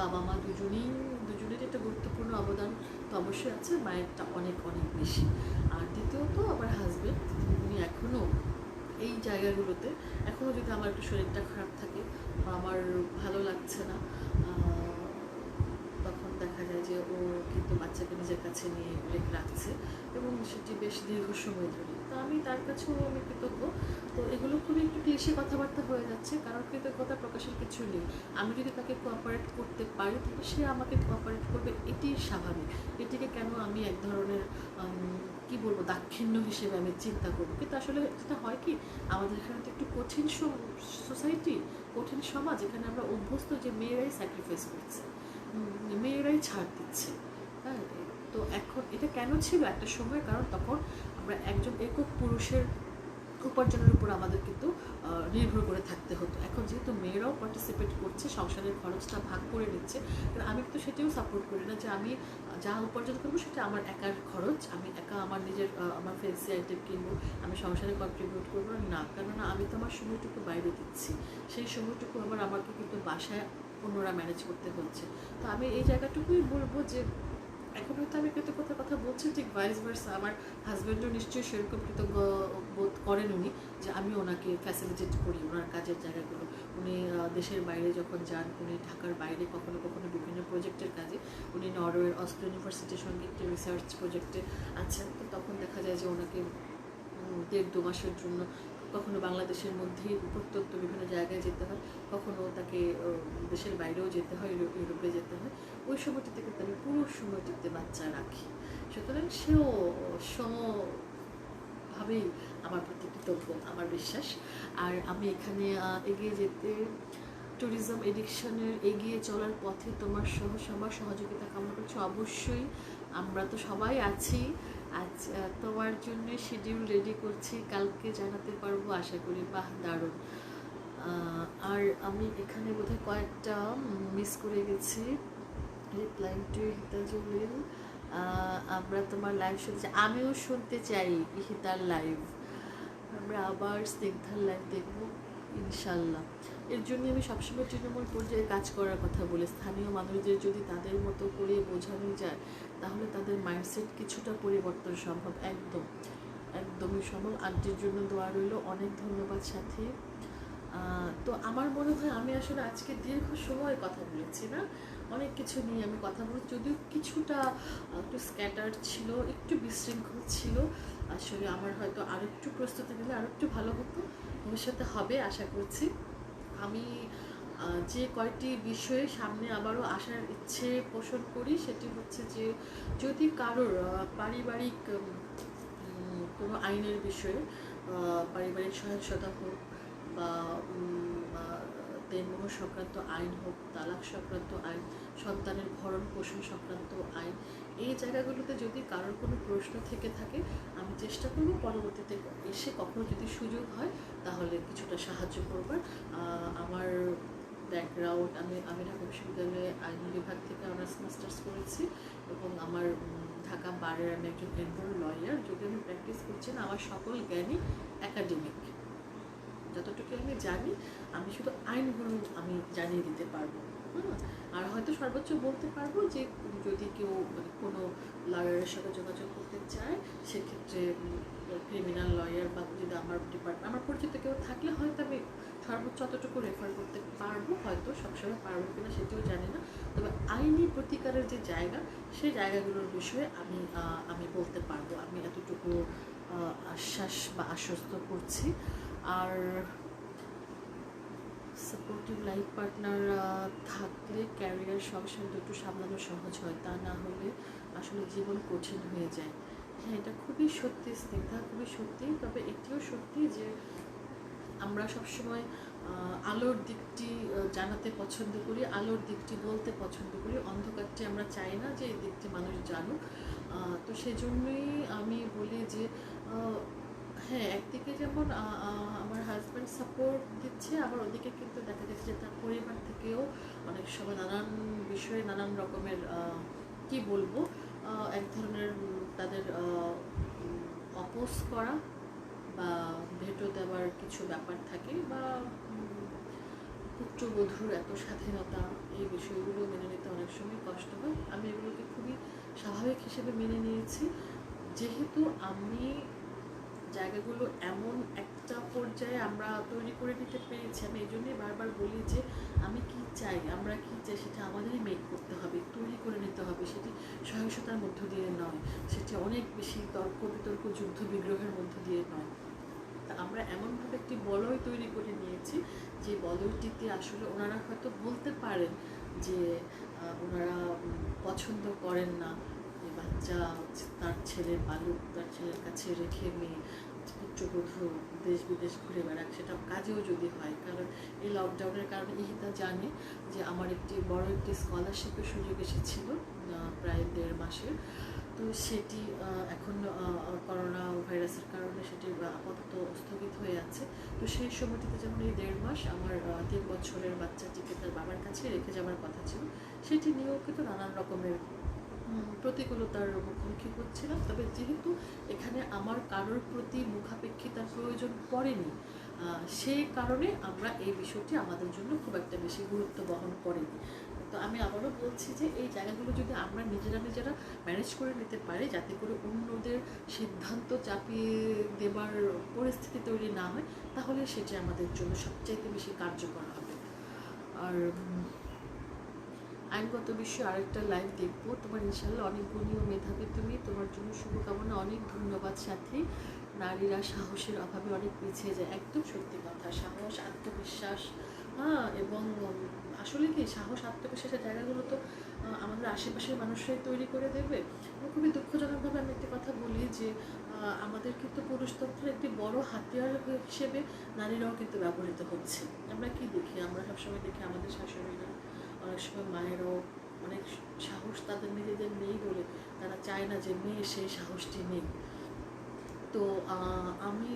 A: বাবা মা দুজনেরই একটা গুরুত্বপূর্ণ অবদান তো অবশ্যই আছে, মায়েরটা অনেক অনেক বেশি। আর দ্বিতীয়ত আমার হাজব্যান্ড, উনি এখনও এই জায়গাগুলোতে, এখনও যদি আমার একটু শরীরটা খারাপ থাকে বা আমার ভালো লাগছে না, তখন দেখা যায় যে ও কিন্তু বাচ্চাকে নিজের কাছে নিয়ে রেখে রাখছে, এবং সেটি বেশ দীর্ঘ সময় ধরে। তো আমি তার কাছেও আমি কৃতজ্ঞ। তো এগুলো খুবই একটু ক্লিশে কথাবার্তা হয়ে যাচ্ছে, কারণ কৃতজ্ঞতা প্রকাশের কিছু নেই। আমি যদি তাকে কোঅপারেট করতে পারি তাহলে সে আমাকে কোঅপারেট করবে, এটি স্বাভাবিক। এটিকে কেন আমি এক ধরনের কী বলবো দাক্ষিণ্য হিসেবে আমি চিন্তা করবো। কিন্তু আসলে যেটা হয় কি, আমাদের এখানে তো একটু কঠিন সোসাইটি, কঠিন সমাজ, এখানে আমরা অভ্যস্ত যে মেয়েরাই স্যাক্রিফাইস করছে, মেয়েরাই ছাড় দিচ্ছে। হ্যাঁ, তো এখন এটা কেন ছিল একটা সময়, কারণ তখন আমরা একজন একক পুরুষের উপার্জনের উপর আমাদের কিন্তু নির্ভর করে থাকতে হতো। এখন যেহেতু মেয়েরাও পার্টিসিপেট করছে, সংসারের খরচটা ভাগ করে নিচ্ছে, কারণ আমি কিন্তু সেটাও সাপোর্ট করি না যে আমি যা উপার্জন করবো সেটা আমার একার খরচ, আমি একা আমার নিজের আমার ফ্যান্সি আইটেম কিনবো, আমি সংসারে কন্ট্রিবিউট করবো না, কেননা আমি তো আমার সময়টুকু বাইরে দিচ্ছি, সেই সময়টুকু আবার আমাকে কিন্তু বাসায় অন্যরা ম্যানেজ করতে হচ্ছে। তো আমি এই জায়গাটুকুই বলবো যে এখন হয়তো আমি কৃতজ্ঞতার কথা বলছি, ঠিক ভাইস ভার্সা আমার হাজব্যান্ডও নিশ্চয়ই সেরকম কৃতজ্ঞ বোধ করেন উনি, যে আমি ওনাকে ফ্যাসিলিটেট করি ওনার কাজের জায়গাগুলো। উনি দেশের বাইরে যখন যান, উনি ঢাকার বাইরে কখনো কখনো বিভিন্ন প্রজেক্টের কাজে, উনি নরওয়ের অস্লো ইউনিভার্সিটির সঙ্গে একটি রিসার্চ প্রজেক্টে আছেন, তো তখন দেখা যায় যে ওনাকে 1.5-2 মাসের জন্য কখনো বাংলাদেশের মধ্যেই প্রত্যন্ত বিভিন্ন জায়গায় যেতে হয়, কখনো তাকে দেশের বাইরেও যেতে হয়, ইউরোপে যেতে হয়। ওই সময়টিতে কিন্তু আমি পুরো সময়টিতে বাচ্চা রাখি, সুতরাং সেও সমভাবেই আমার প্রতি কৃতজ্ঞ, আমার বিশ্বাস। আর আমি এখানে এগিয়ে যেতে, ট্যুরিজম এডিকশনের এগিয়ে চলার পথে তোমার সবার সহযোগিতা কামনা করছি। অবশ্যই আমরা তো সবাই আছি, আজ তোমার জন্য শিডিউল রেডি করছি, কালকে জানাতে পারবো আশা করি। বাহ, দারুণ। আর আমি এখানে বোধহয় কয়েকটা মিস করে গেছি। রিপ্লাই টু হিতাজুলিন, আমরা তোমার লাইভ শুনতে চাই, আমিও শুনতে চাই হিতার লাইভ, আমরা আবার স্নিগ্ধার লাইভ দেখবো ইনশাল্লাহ। এর জন্য আমি সবসময় তৃণমূল পর্যায়ে কাজ করার কথা বলি। স্থানীয় মানুষদের যদি তাদের মতো করে বোঝানো যায় তাহলে তাদের মাইন্ডসেট কিছুটা পরিবর্তন সম্ভব, একদমই সম্ভব। আজকের জন্য দোয়া রইল, অনেক ধন্যবাদ সাথী। তো আমার মনে হয় আমি আসলে আজকে দীর্ঘ সময় কথা বলেছি না, অনেক কিছু নিয়ে আমি কথা বলেছি, যদিও কিছুটা একটু স্ক্যাটার ছিল, একটু বিশৃঙ্খল ছিল। আসলে আমার হয়তো আরও একটু প্রস্তুতি নিলে আরও একটু ভালো হতো, ভবিষ্যতে হবে আশা করছি। আমি যে কয়েকটি বিষয়ে সামনে আবারও আসার ইচ্ছে পোষণ করি সেটি হচ্ছে যে যদি কারোর পারিবারিক কোনো আইনের বিষয়ে, পারিবারিক সহিংসতা হোক বা দেনমোহর সংক্রান্ত আইন হোক, তালাক সংক্রান্ত আইন, সন্তানের ভরণ পোষণ সংক্রান্ত আইন, এই জায়গাগুলোতে যদি কারোর কোনো প্রশ্ন থেকে থাকে আমি চেষ্টা করব পরবর্তীতে এসে কখনো যদি সুযোগ হয় তাহলে কিছুটা সাহায্য করবার। আমার ব্যাকগ্রাউন্ড, আমি ঢাকা বিশ্ববিদ্যালয়ে আইন বিভাগ থেকে অনার্স মাস্টার্স করেছি এবং আমার ঢাকা বারের আমি একজন এনরোল লয়ার। যদি আমি প্র্যাকটিস করছি না, আমার সকল জ্ঞানই একাডেমিক। যতটুকু আমি জানি আমি শুধু আইনগুলো আমি জানিয়ে দিতে পারবো। আর হয়তো সর্বোচ্চ বলতে পারবো যে যদি কেউ মানে কোনো লয়ারের সাথে যোগাযোগ করতে চায় সেক্ষেত্রে ক্রিমিনাল লয়ার বা যদি আমার ডিপার্টমেন্ট আমার পরিচিত কেউ থাকলে হয়তো আমি সর্বোচ্চ অতটুকু রেফার করতে পারবো, হয়তো সবসময় পারবো কিনা সেটিও জানি না। তবে আইনি প্রতিকারের যে জায়গা সেই জায়গাগুলোর বিষয়ে আমি বলতে পারবো, আমি এতটুকু আশ্বাস বা আশ্বস্ত করছি। আর সাপোর্টিভ লাইফ পার্টনার থাকলে ক্যারিয়ার সংসার একটু সামলানো সহজ হয়, তা না হলে আসলে জীবন কঠিন হয়ে যায়। হ্যাঁ, এটা খুবই সত্যি স্নিগ্ধা, খুবই সত্যি। তবে এটিও সত্যি যে আমরা সবসময় আলোর দিকটি জানাতে পছন্দ করি, আলোর দিকটি বলতে পছন্দ করি, অন্ধকারটি আমরা চাই না যে এই দিকটি মানুষ জানুক। তো সেজন্যই আমি বলি যে হ্যাঁ, একদিকে যেমন আমার হাজব্যান্ড সাপোর্ট দিচ্ছে, আবার ওদিকে কিন্তু দেখা যাচ্ছে যে তার পরিবার থেকেও অনেক সময় নানান বিষয়ে নানান রকমের কি বলবো এক ধরনের তাদের অপোজ করা বা ভেটো দেওয়ার কিছু ব্যাপার থাকে, বা পুত্রবধূর এত স্বাধীনতা, এই বিষয়গুলো মেনে নিতে অনেক সময় কষ্ট হয়। আমি এগুলোকে খুবই স্বাভাবিক হিসেবে মেনে নিয়েছি, যেহেতু আমি জায়গাগুলো এমন একটা পর্যায়ে আমরা তৈরি করে নিতে পেরেছি। আমি এই জন্যই বারবার বলি যে আমি কি চাই, আমরা কি চাই সেটা আমাদেরই মেক করতে হবে, তৈরি করে নিতে হবে। সেটি সহিংসতার মধ্য দিয়ে নয়, সেটি অনেক বেশি তর্ক বিতর্ক যুদ্ধ বিগ্রহের মধ্য দিয়ে নয়। তা আমরা এমনভাবে একটি বলয় তৈরি করে নিয়েছি যে বলয়টিতে আসলে ওনারা হয়তো বলতে পারেন যে ওনারা পছন্দ করেন না যে বাচ্চা তার ছেলের বালক তার ছেলের কাছে রেখে মেয়ে পুত্রবধূ দেশ বিদেশ ঘুরে বেড়াক, সেটা কাজেও যদি হয়। কারণ এই লকডাউনের কারণে ইহিতা জানে যে আমার একটি বড় একটি স্কলারশিপের সুযোগ এসেছিল প্রায় 1.5 মাসের। তো সেটি এখন করোনা ভাইরাসের কারণে সেটি আপাতত স্থগিত হয়ে আছে। তো সেই সময়টিতে যেমন এই 1.5 মাস আমার 3 বছরের বাচ্চাটিকে তার বাবার কাছে রেখে যাওয়ার কথা ছিল, সেটি নিয়েও কিন্তু নানান রকমের প্রতিকূলতার মুখোমুখি হচ্ছিলাম। তবে যেহেতু এখানে আমার কারোর প্রতি মুখাপেক্ষিতার প্রয়োজন পড়েনি, সেই কারণে আমরা এই বিষয়টি আমাদের জন্য খুব একটা বেশি গুরুত্ব বহন করেনি। তো আমি আবারও বলছি যে এই জায়গাগুলো যদি আমরা নিজেরা ম্যানেজ করে নিতে পারি, যাতে করে অন্যদের সিদ্ধান্ত চাপিয়ে দেবার পরিস্থিতি তৈরি না হয়, তাহলে সেটি আমাদের জন্য সবচাইতে বেশি কার্যকর হবে। আর আইনগত বিষয়ে আরেকটা লাইভ দেখবো। তোমার ইনশাল্লাহ অনেক গুণী ও মেধাবী তুমি, তোমার জন্য শুভকামনা। অনেক ধন্যবাদ সাথী। নারীরা সাহসের অভাবে অনেক পিছিয়ে যায়, একদম সত্যি কথা। সাহস, আত্মবিশ্বাস, এবং আসলে কি সাহস আত্মবিশ্বাসের জায়গাগুলো তো আমাদের আশেপাশের মানুষরাই তৈরি করে দেবে। খুবই দুঃখজনকভাবে আমি একটি কথা বলি যে আমাদের কিন্তু পুরুষতন্ত্রের একটি বড় হাতিয়ার হিসেবে নারীরাও কিন্তু ব্যবহৃত হচ্ছে। আমরা কি দেখি, আমরা সবসময় দেখি আমাদের শাশুড়িরা, অনেক সময় মায়েরাও অনেক সাহস তাদের নিজেদের নেই বলে তারা চায় না যে মেয়ে সেই সাহসটি নেই। তো আমি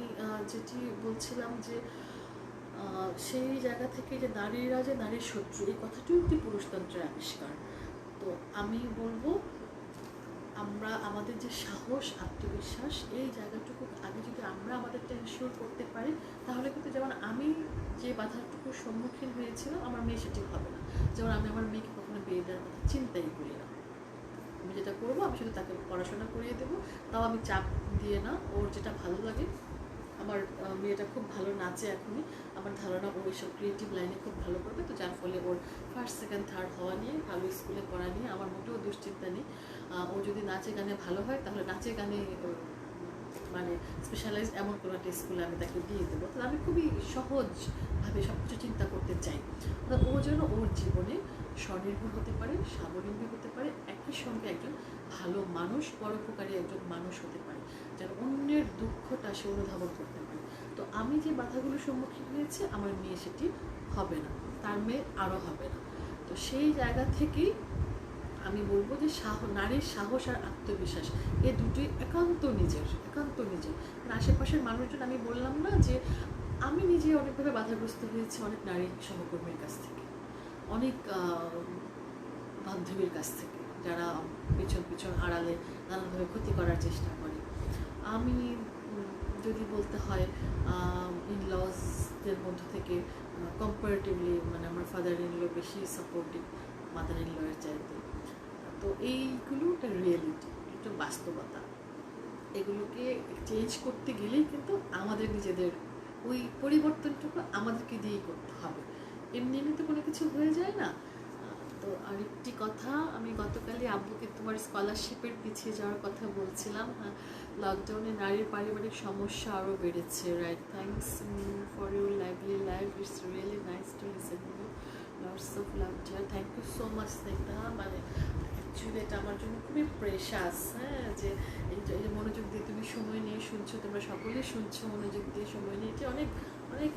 A: যেটি বলছিলাম যে সেই জায়গা থেকে যে নারীরা যে নারীর শত্রু, এই কথাটিও একটি পুরুষতন্ত্রের আবিষ্কার। তো আমি বলবো আমরা আমাদের যে সাহস, আত্মবিশ্বাস, এই জায়গাটুকু আগে যদি আমরা আমাদেরটা এনশিওর করতে পারি, তাহলে কিন্তু যেমন আমি যে বাধাটুকুর সম্মুখীন হয়েছিলাম আমার মেয়ে সেটি হবে না। যেমন আমি আমার মেয়েকে কখনো বিয়ে দেওয়ার কথা চিন্তাই করি না। আমি যেটা করবো, আমি শুধু তাকে পড়াশোনা করিয়ে দেবো, তাও আমি চাপ দিয়ে না, ওর যেটা ভালো লাগে। আমার মেয়েটা খুব ভালো নাচে এখনই, আমার ধারণা ও এইসব ক্রিয়েটিভ লাইনে খুব ভালো করবে। তো যার ফলে ওর ফার্স্ট, সেকেন্ড, থার্ড হওয়া নিয়ে, ভালো স্কুলে পড়া নিয়ে আমার মোটেও দুশ্চিন্তা নেই। ও যদি নাচে গানে ভালো হয় তাহলে নাচে গানে মানে স্পেশালাইজড এমন কোনো একটা স্কুলে আমি তাকে দিয়ে দেবো। তো আমি খুবই সহজভাবে সব কিছু চিন্তা করতে চাই, অর্থাৎ ও যেন ওর জীবনে স্বনির্ভর হতে পারে, স্বাবলম্বী হতে পারে, একই সঙ্গে একজন ভালো মানুষ, পরোপকারী একজন মানুষ হতে পারে, যেন অন্যের দুঃখটা সে অনুধাবন করতে পারে। তো আমি যে বাধাগুলোর সম্মুখীন হয়েছি আমার মেয়ে সেটি হবে না। তার মেয়ে আরও হবে না। তো সেই জায়গা থেকেই আমি বলবো যে নারীর সাহস আর আত্মবিশ্বাস এই দুটি একান্ত নিজের। মানে আশেপাশের মানুষজন, আমি বললাম না যে আমি নিজে অনেকভাবে বাধাগ্রস্ত হয়েছি অনেক নারী সহকর্মীর কাছ থেকে, অনেক বান্ধবীর কাছ থেকে, যারা পিছন আড়ালে নানানভাবে ক্ষতি করার চেষ্টা করে। আমি যদি বলতে হয় ইনলসদের মধ্য থেকে কম্পারেটিভলি মানে আমার ফাদার ইনলো বেশি সাপোর্টিভ মাদার ইনলয়ের চাইতে। তো এইগুলো একটা রিয়েলিটি, একটা বাস্তবতা। এগুলোকে চেঞ্জ করতে গেলেই কিন্তু আমাদের নিজেদের ওই পরিবর্তনটুকু আমাদেরকে দিয়েই করতে হবে, এমনি তো কোনো কিছু হয়ে যায় না। তো আরেকটি কথা, আমি গতকালই আব্বুকে তোমার স্কলারশিপের পিছিয়ে যাওয়ার কথা বলছিলাম। লকডাউনে নারীর পারিবারিক সমস্যা আরও বেড়েছে, right? Thanks for your lively life, it's really nice to listen you, lots of love dear, thank you so much Sneha. মানে অ্যাকচুয়ালি এটা আমার জন্য খুবই প্রেশাস, হ্যাঁ, যে এই যে মনোযোগ দিয়ে তুমি সময় নিয়ে শুনছো, তোমরা সকলেই শুনছো মনোযোগ দিয়ে সময় নিয়ে, এটা অনেক অনেক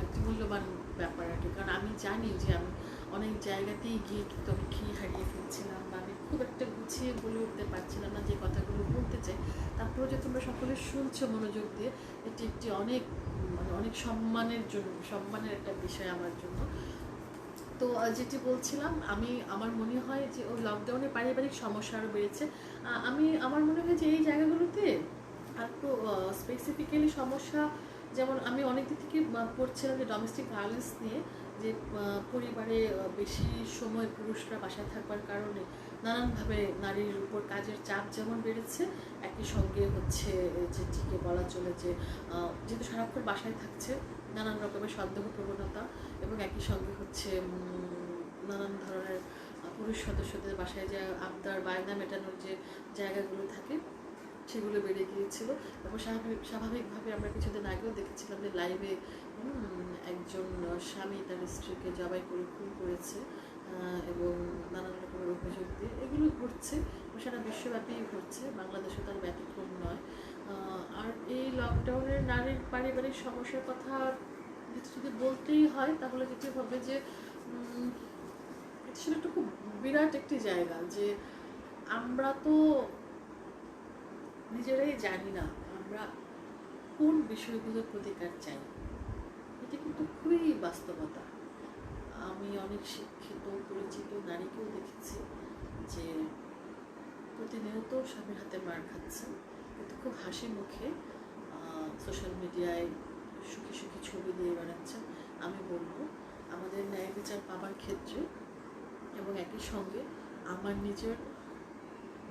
A: একটি মূল্যবান ব্যাপার আর কি। কারণ আমি জানি যে আমি অনেক জায়গাতেই গিয়ে কিন্তু আমি হারিয়ে ফেলছিলাম, বা আমি খুব একটা গুছিয়ে বলে উঠতে পারছিলাম না যে কথাগুলো বলতে চাই। তারপরেও যে তোমরা সকলে শুনছো মনোযোগ দিয়ে, এটি একটি অনেক মানে অনেক সম্মানের একটা বিষয় আমার জন্য। তো যেটি বলছিলাম, আমার মনে হয় যে ও লকডাউনে পারিবারিক সমস্যা আরও বেড়েছে। আমার মনে হয় যে এই জায়গাগুলোতে আর একটু স্পেসিফিক্যালি সমস্যা, যেমন আমি অনেক দিক থেকে পড়ছিলাম যে ডোমেস্টিক ভায়োলেন্স নিয়ে, যে পরিবারে বেশি সময় পুরুষরা বাসায় থাকবার কারণে নানানভাবে নারীর উপর কাজের চাপ যেমন বেড়েছে, একই সঙ্গে হচ্ছে যেটিকে বলা চলে যে যেহেতু সারাক্ষণ বাসায় থাকছে, নানান রকমের সন্দেহ প্রবণতা, এবং একই সঙ্গে হচ্ছে নানান ধরনের পুরুষ সদস্যদের বাসায় যে আবদার বায়না মেটানোর যে জায়গাগুলো থাকে সেগুলো বেড়ে গিয়েছিল। এবং স্বাভাবিকভাবে আমরা কিছুদিন আগেও দেখেছিলাম যে লাইভে একজন স্বামী তার স্ত্রীকে জবাই করে খুন করেছে, এবং নানান রকমের অভিযোগ দিয়ে এগুলো ঘটছে, সারা বিশ্বব্যাপী ঘটছে, বাংলাদেশে তার ব্যতিক্রম নয়। আর এই লকডাউনের নারীর পারিবারিক সমস্যার কথা যদি বলতেই হয়, তাহলে যেটি হবে যে এটা ছিল একটা খুব বিরাট একটি জায়গা, যে আমরা তো নিজেরাই জানি না আমরা কোন বিষয়গুলোর প্রতিকার চাই। এটি কিন্তু খুবই বাস্তবতা। আমি অনেক শিক্ষিত পরিচিত নারীকেও দেখেছি যে প্রতিনিয়ত স্বামীর হাতে মার খাচ্ছেন, কিন্তু খুব হাসি মুখে সোশ্যাল মিডিয়ায় সুখী সুখী ছবি দিয়ে বেড়াচ্ছেন। আমি বলবো আমাদের ন্যায় বিচার পাবার ক্ষেত্রে এবং একই সঙ্গে আমার নিজের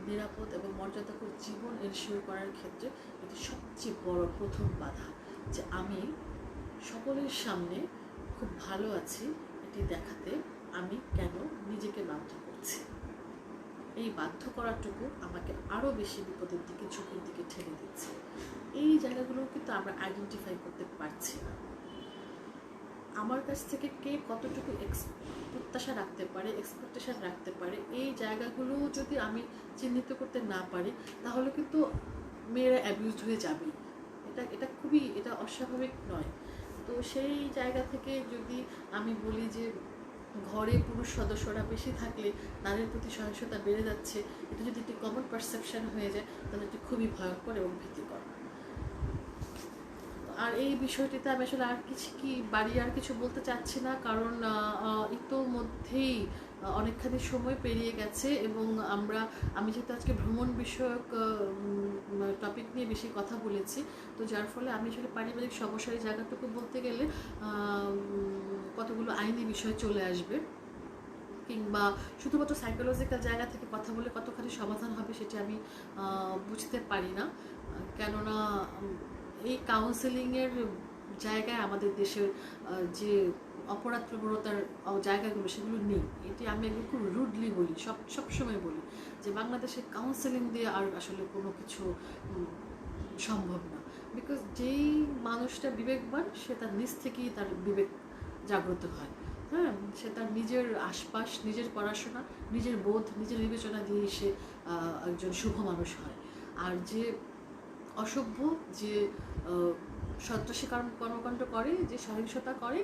A: নিরাপদ এবং মর্যাদাকর জীবন এনশিওর করার ক্ষেত্রে এটি সবচেয়ে বড় প্রথম বাধা, যে আমি সকলের সামনে খুব ভালো আছি এটি দেখাতে আমি কেন নিজেকে বাধ্য করছি। এই বাধ্য করাটুকু আমাকে আরও বেশি বিপদের দিকে, ঝুঁকির দিকে ঠেলে দিচ্ছে। এই জায়গাগুলো কিন্তু আমরা আইডেন্টিফাই করতে পারছি না। আমার কাছ থেকে কে কতটুকু প্রত্যাশা রাখতে পারে, এক্সপেকটেশন রাখতে পারে, এই জায়গাগুলো যদি আমি চিহ্নিত করতে না পারি, তাহলে কিন্তু মেয়েরা অ্যাবিউজড হয়ে যাবে। এটা অস্বাভাবিক নয়। তো সেই জায়গা থেকে যদি আমি বলি যে ঘরে পুরুষ সদস্যরা বেশি থাকলে নারীর প্রতি সহিংসতা বেড়ে যাচ্ছে, এটা যদি একটি কমন পারসেপশন হয়ে যায়, তাহলে এটি খুবই ভয়ঙ্কর এবং ভীতিকর। আর এই বিষয়টিতে আমি আসলে আর কিছু বলতে চাচ্ছি না, কারণ ইতোমধ্যেই অনেকখানি সময় পেরিয়ে গেছে, এবং আমি যেহেতু আজকে ভ্রমণ বিষয়ক টপিক নিয়ে বেশি কথা বলেছি, তো যার ফলে আমি আসলে পারিবারিক সমস্যার জায়গাটুকু বলতে গেলে কতগুলো আইনি বিষয় চলে আসবে, কিংবা শুধুমাত্র সাইকোলজিক্যাল জায়গা থেকে কথা বলে কতখানি সমাধান হবে সেটি আমি বুঝতে পারি না। কেননা এই কাউন্সেলিংয়ের জায়গায় আমাদের দেশের যে অপরাধ প্রবণতার জায়গাগুলো সেগুলো নেই। এটি আমি একদম খুব রুডলি বলি, সবসময় বলি যে বাংলাদেশে কাউন্সেলিং দিয়ে আর আসলে কোনো কিছু সম্ভব না। বিকজ যেই মানুষটা বিবেকবান সে তার নিজ থেকেই তার বিবেক জাগ্রত হয়, হ্যাঁ, সে তার নিজের আশপাশ, নিজের পড়াশোনা, নিজের বোধ, নিজের বিবেচনা দিয়ে সে একজন শুভ মানুষ হয়। আর যে অসভ্য, যে সন্ত্রাসী কর্মকাণ্ড করে, যে সহিংসতা করে,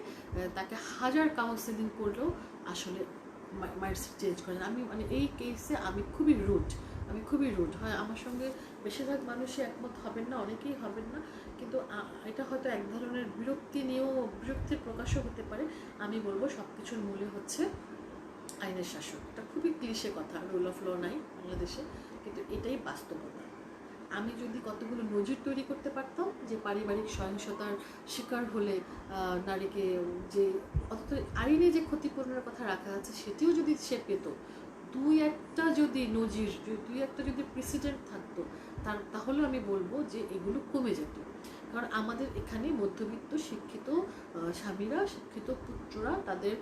A: তাকে হাজার কাউন্সেলিং করলেও আসলে মাইন্ডসেট চেঞ্জ করে না। আমি মানে এই কেসে আমি খুবই রুড হয়। আমার সঙ্গে বেশিরভাগ মানুষই একমত হবেন না, অনেকেই হবেন না, কিন্তু এটা হয়তো এক ধরনের বিরক্তির প্রকাশও হতে পারে। আমি বলবো সব কিছুর মূলে হচ্ছে আইনের শাসন। এটা খুবই ক্লিশে কথা, রুল অফ ল নাই বাংলাদেশে, কিন্তু এটাই বাস্তবতা। আমি যদি কতগুলো নজির তৈরি করতে পারতাম যে পারিবারিক সহিংসতার শিকার হলে নারীকে যে অথচ আইনে যে ক্ষতিপূরণের কথা রাখা আছে সেটিও যদি সে পেত, দুই একটা যদি প্রেসিডেন্ট থাকতো, তাহলে আমি বলবো যে এগুলো কমে যেত। কারণ আমাদের এখানে মধ্যবিত্ত শিক্ষিত স্বামীরা, শিক্ষিত পুত্ররা তাদের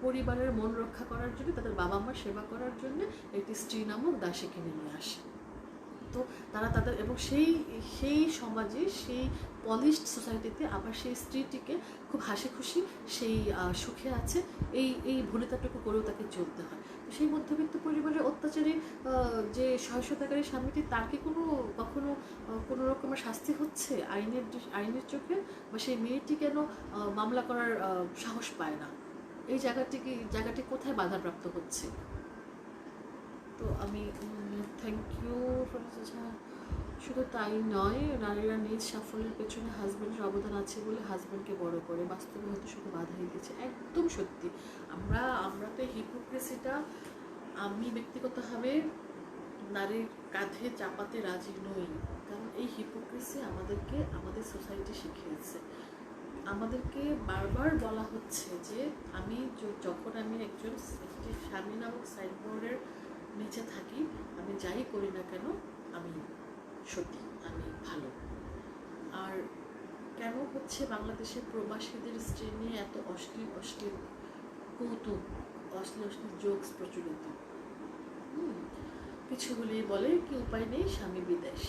A: পরিবারের মন রক্ষা করার জন্য, তাদের বাবা মার সেবা করার জন্য একটি স্ত্রী নামক দাসী কিনে নিয়ে আসে। তো তারা তাদের এবং সেই সমাজে, সেই পলিশড সোসাইটিতে আবার সেই স্ত্রীটিকে খুব হাসি খুশি সেই সুখে আছে, এই ভনিতাটুকু করেও তাকে চলতে হয়। তো সেই মধ্যবিত্ত পরিবারের অত্যাচারী যে সহিংসতাকারী স্বামীটি, তার কি কখনো কোনো রকমের শাস্তি হচ্ছে আইনের চোখে? বা সেই মেয়েটি কেন মামলা করার সাহস পায় না? এই জায়গাটি কোথায় বাধাপ্রাপ্ত হচ্ছে? তো আমি থ্যাংক ইউ। শুধু তাই নয়, নারীরা নিজ সাফল্যের পেছনে হাজব্যান্ডের অবদান আছে বলে হাজব্যান্ডকে বড় করে, বাস্তবে হয়তো শুধু বাধাই দিচ্ছে। একদম সত্যি। আমরা তো এই হিপোক্রেসিটা আমি ব্যক্তিগতভাবে নারীর কাঁধে চাপাতে রাজি নই। কারণ এই হিপোক্রেসি আমাদের সোসাইটি শিখিয়েছে। আমাদেরকে বারবার বলা হচ্ছে যে যখন আমি একটি স্বামী নামক সাইনবোর্ডের নিচে থাকি, আমি যাই করি না কেন আমি সত্যি, আমি ভালো। আর কেন হচ্ছে বাংলাদেশের প্রবাসীদের স্ত্রী নিয়ে এত অশ্লীল কৌতুক, অশ্লীল জোকস প্রচলিত? কিছু হলেই বলে কি উপায় নেই, স্বামী বিদেশ।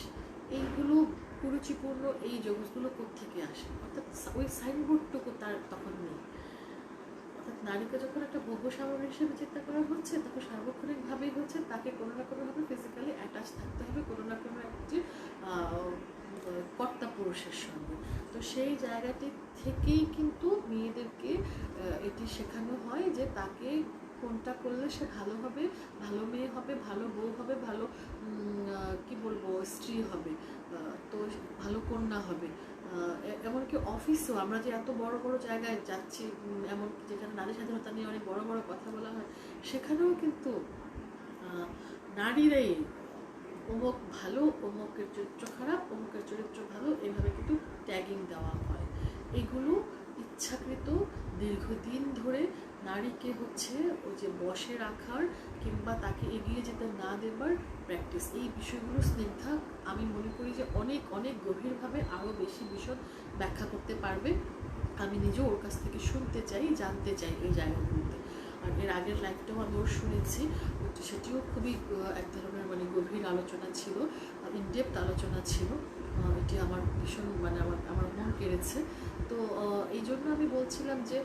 A: এইগুলো কুরুচিপূর্ণ এই জোকসগুলো কোত্থেকে আসে? অর্থাৎ ওই সাইনবোর্ডটুকু তার তখন নেই। অর্থাৎ নারীকে যখন একটা ভোগ্য সামগ্রী হিসেবে চিন্তা করা হচ্ছে, তখন সার্বক্ষণিকভাবেই হচ্ছে তাকে কোনো না কোনোভাবে ফিজিক্যালি অ্যাটাচ থাকতে হবে কোনো না কোনো একটি কর্তা পুরুষের সঙ্গে। তো সেই জায়গাটি থেকেই কিন্তু মেয়েদেরকে এটি শেখানো হয় যে তাকে কোনটা করলে সে ভালো হবে, ভালো মেয়ে হবে, ভালো বউ হবে, ভালো স্ত্রী হবে, তো ভালো কন্যা হবে। এমনকি অফিসেও আমরা যে এত বড় বড় জায়গায় যাচ্ছি, এমনকি যেখানে নারী স্বাধীনতা নিয়ে অনেক বড় বড় কথা বলা হয়, সেখানেও কিন্তু নারীরাই অমুক ভালো, অমুকের চরিত্র খারাপ, অমুকের চরিত্র ভালো, এভাবে কিন্তু ট্যাগিং দেওয়া হয়। এগুলো ইচ্ছাকৃত দীর্ঘদিন ধরে নারীকে হচ্ছে ওই যে বসে রাখার কিংবা তাকে এগিয়ে যেতে না দেবার প্র্যাকটিস। এই বিষয়গুলো স্নিগ্ধা আমি মনে করি যে অনেক অনেক গভীরভাবে আরও বেশি বিশদ ব্যাখ্যা করতে পারবে। আমি নিজেও ওর কাছ থেকে শুনতে চাই, জানতে চাই এই জায়গাগুলোতে। আর এর আগের লাইফটাও আমি ওর শুনেছি, সেটিও খুবই এক ধরনের মানে গভীর আলোচনা ছিল, ইনডেপথ আলোচনা ছিল। এটি আমার ভীষণ আমার মন কেড়েছে। তো এই জন্য আমি বলছিলাম যে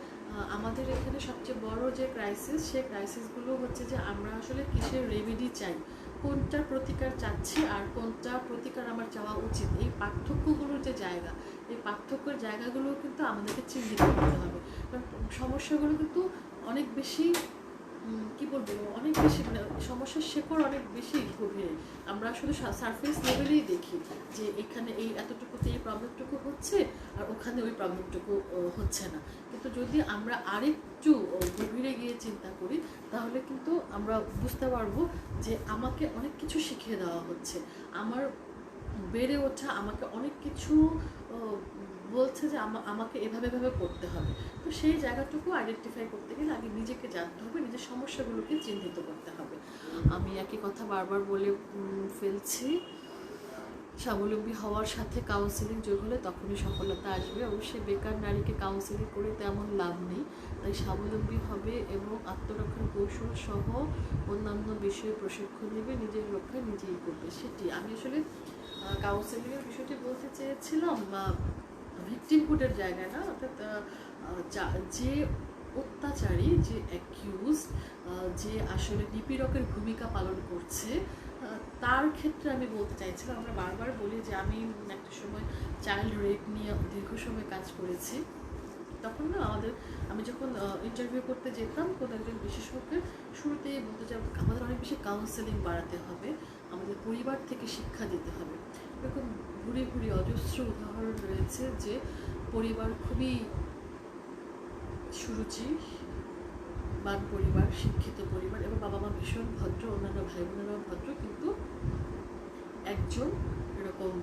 A: আমাদের এখানে সবচেয়ে বড় যে ক্রাইসিস, সেই ক্রাইসিসগুলো হচ্ছে যে আমরা আসলে কিসের রেমেডি চাই, কোনটার প্রতিকার চাচ্ছি আর কোনটা প্রতিকার আমার চাওয়া উচিত। এই পার্থক্যগুলোর যে জায়গা, এই পার্থক্যের জায়গাগুলো কিন্তু আমাদেরকে চিহ্নিত করতে হবে। কারণ সমস্যাগুলো কিন্তু অনেক বেশি অনেক বেশি মানে সমস্যার শেকড় অনেক বেশি গভীরে। আমরা আসলে সারফেস লেভেলেই দেখি যে এখানে এই এতটুকুতে এই প্রবলেমটুকু হচ্ছে আর ওখানে ওই প্রবলেমটুকু হচ্ছে না। কিন্তু যদি আমরা আরেকটু গভীরে গিয়ে চিন্তা করি, তাহলে কিন্তু আমরা বুঝতে পারবো যে আমাকে অনেক কিছু শিখিয়ে দেওয়া হচ্ছে, আমার বেড়ে ওঠা আমাকে অনেক কিছু বলছে যে আমাকে এভাবে করতে হবে। তো সেই জায়গাটুকু আইডেন্টিফাই করতে গেলে আগে নিজেকে জানতে হবে, নিজের সমস্যাগুলোকে চিহ্নিত করতে হবে। আমি একই কথা বারবার বলে ফেলছি, স্বাবলম্বী হওয়ার সাথে কাউন্সিলিং যোগ হলে তখনই সফলতা আসবে। অবশ্যই বেকার নারীকে কাউন্সিলিং করে তেমন লাভ নেই, তাই স্বাবলম্বী হবে এবং আত্মরক্ষার কৌশল সহ অন্যান্য বিষয়ে প্রশিক্ষণ নেবে, নিজের রক্ষা নিজেই করবে। সেটি আমি আসলে কাউন্সিলিংয়ের বিষয়টি বলতে চেয়েছিলাম ভিকটিমহুডের জায়গায় না, অর্থাৎ যে অত্যাচারী, যে অ্যাকিউজ, যে আসলে নিপীড়কের ভূমিকা পালন করছে, তার ক্ষেত্রে আমি বলতে চাইছিলাম, আমরা বারবার বলি যে আমি একটা সময় চাইল্ড রেপ নিয়ে দীর্ঘ সময় কাজ করেছি। তখন না আমি যখন ইন্টারভিউ করতে যেতাম কোনো একজন বিশেষজ্ঞের, শুরুতেই বলতে চাই আমাদের অনেক বেশি কাউন্সেলিং বাড়াতে হবে, আমাদের পরিবার থেকে শিক্ষা দিতে হবে। এরকম ঘুরে ঘুরে অজস্র উদাহরণ রয়েছে যে পরিবার খুবই সুরুচি বান পরিবার, শিক্ষিত পরিবার, এবং বাবা মা ভীষণ ভদ্র, অন্যান্য ভাই বোনেরাও ভদ্র, কিন্তু একজন এরকম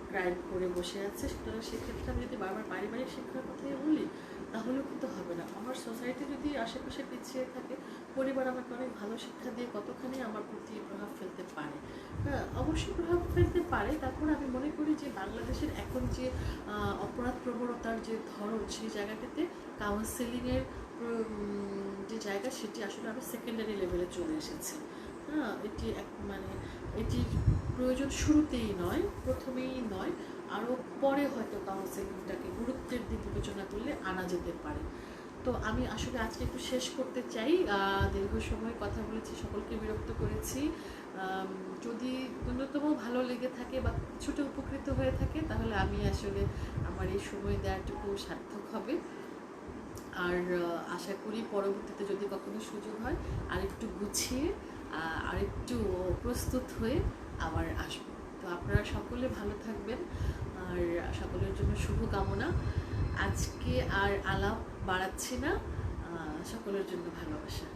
A: ক্রাইম করে বসে আছে। সুতরাং সেক্ষেত্রে আমি যদি বারবার পারিবারিক শিক্ষার কথাই বলি তাহলেও কিন্তু হবে না। আমার সোসাইটি যদি আশেপাশে পিছিয়ে থাকে, পরিবার আমাকে অনেক ভালো শিক্ষা দিয়ে কতখানি আমার প্রতি প্রভাব ফেলতে পারে। হ্যাঁ, অবশ্যই প্রভাব ফেলতে পারে। তারপরে আমি মনে করি যে বাংলাদেশের এখন যে অপরাধ প্রবণতার যে ধরন, সেই জায়গাটাতে কাউন্সেলিংয়ের যে জায়গা, সেটি আসলে আরও সেকেন্ডারি লেভেলে চলে এসেছে। হ্যাঁ, এটি এটির প্রয়োজন শুরুতেই নয়, প্রথমেই নয়, আরও পরে হয়তো কাউন্সেলিংটাকে গুরুত্বের দিক বিবেচনা করলে আনা যেতে পারে। তো আমি আসলে আজকে একটু শেষ করতে চাই। দীর্ঘ সময় কথা বলেছি, সকলকে বিরক্ত করেছি। যদি ন্যূনতম ভালো লেগে থাকে বা কিছুটা উপকৃত হয়ে থাকে, তাহলে আমি আসলে আমার এই সময় দেওয়াটুকু সার্থক হবে। আর আশা করি পরবর্তীতে যদি কখনো সুযোগ হয় আরেকটু গুছিয়ে আরেকটু প্রস্তুত হয়ে আবার আসবো। তো আপনারা সকলে ভালো থাকবেন, আর সকলের জন্য শুভকামনা। আজকে আর আলাপ বাড়াচ্ছি না, সকলের জন্য ভালোবাসা।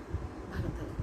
A: ভালো থাকবেন।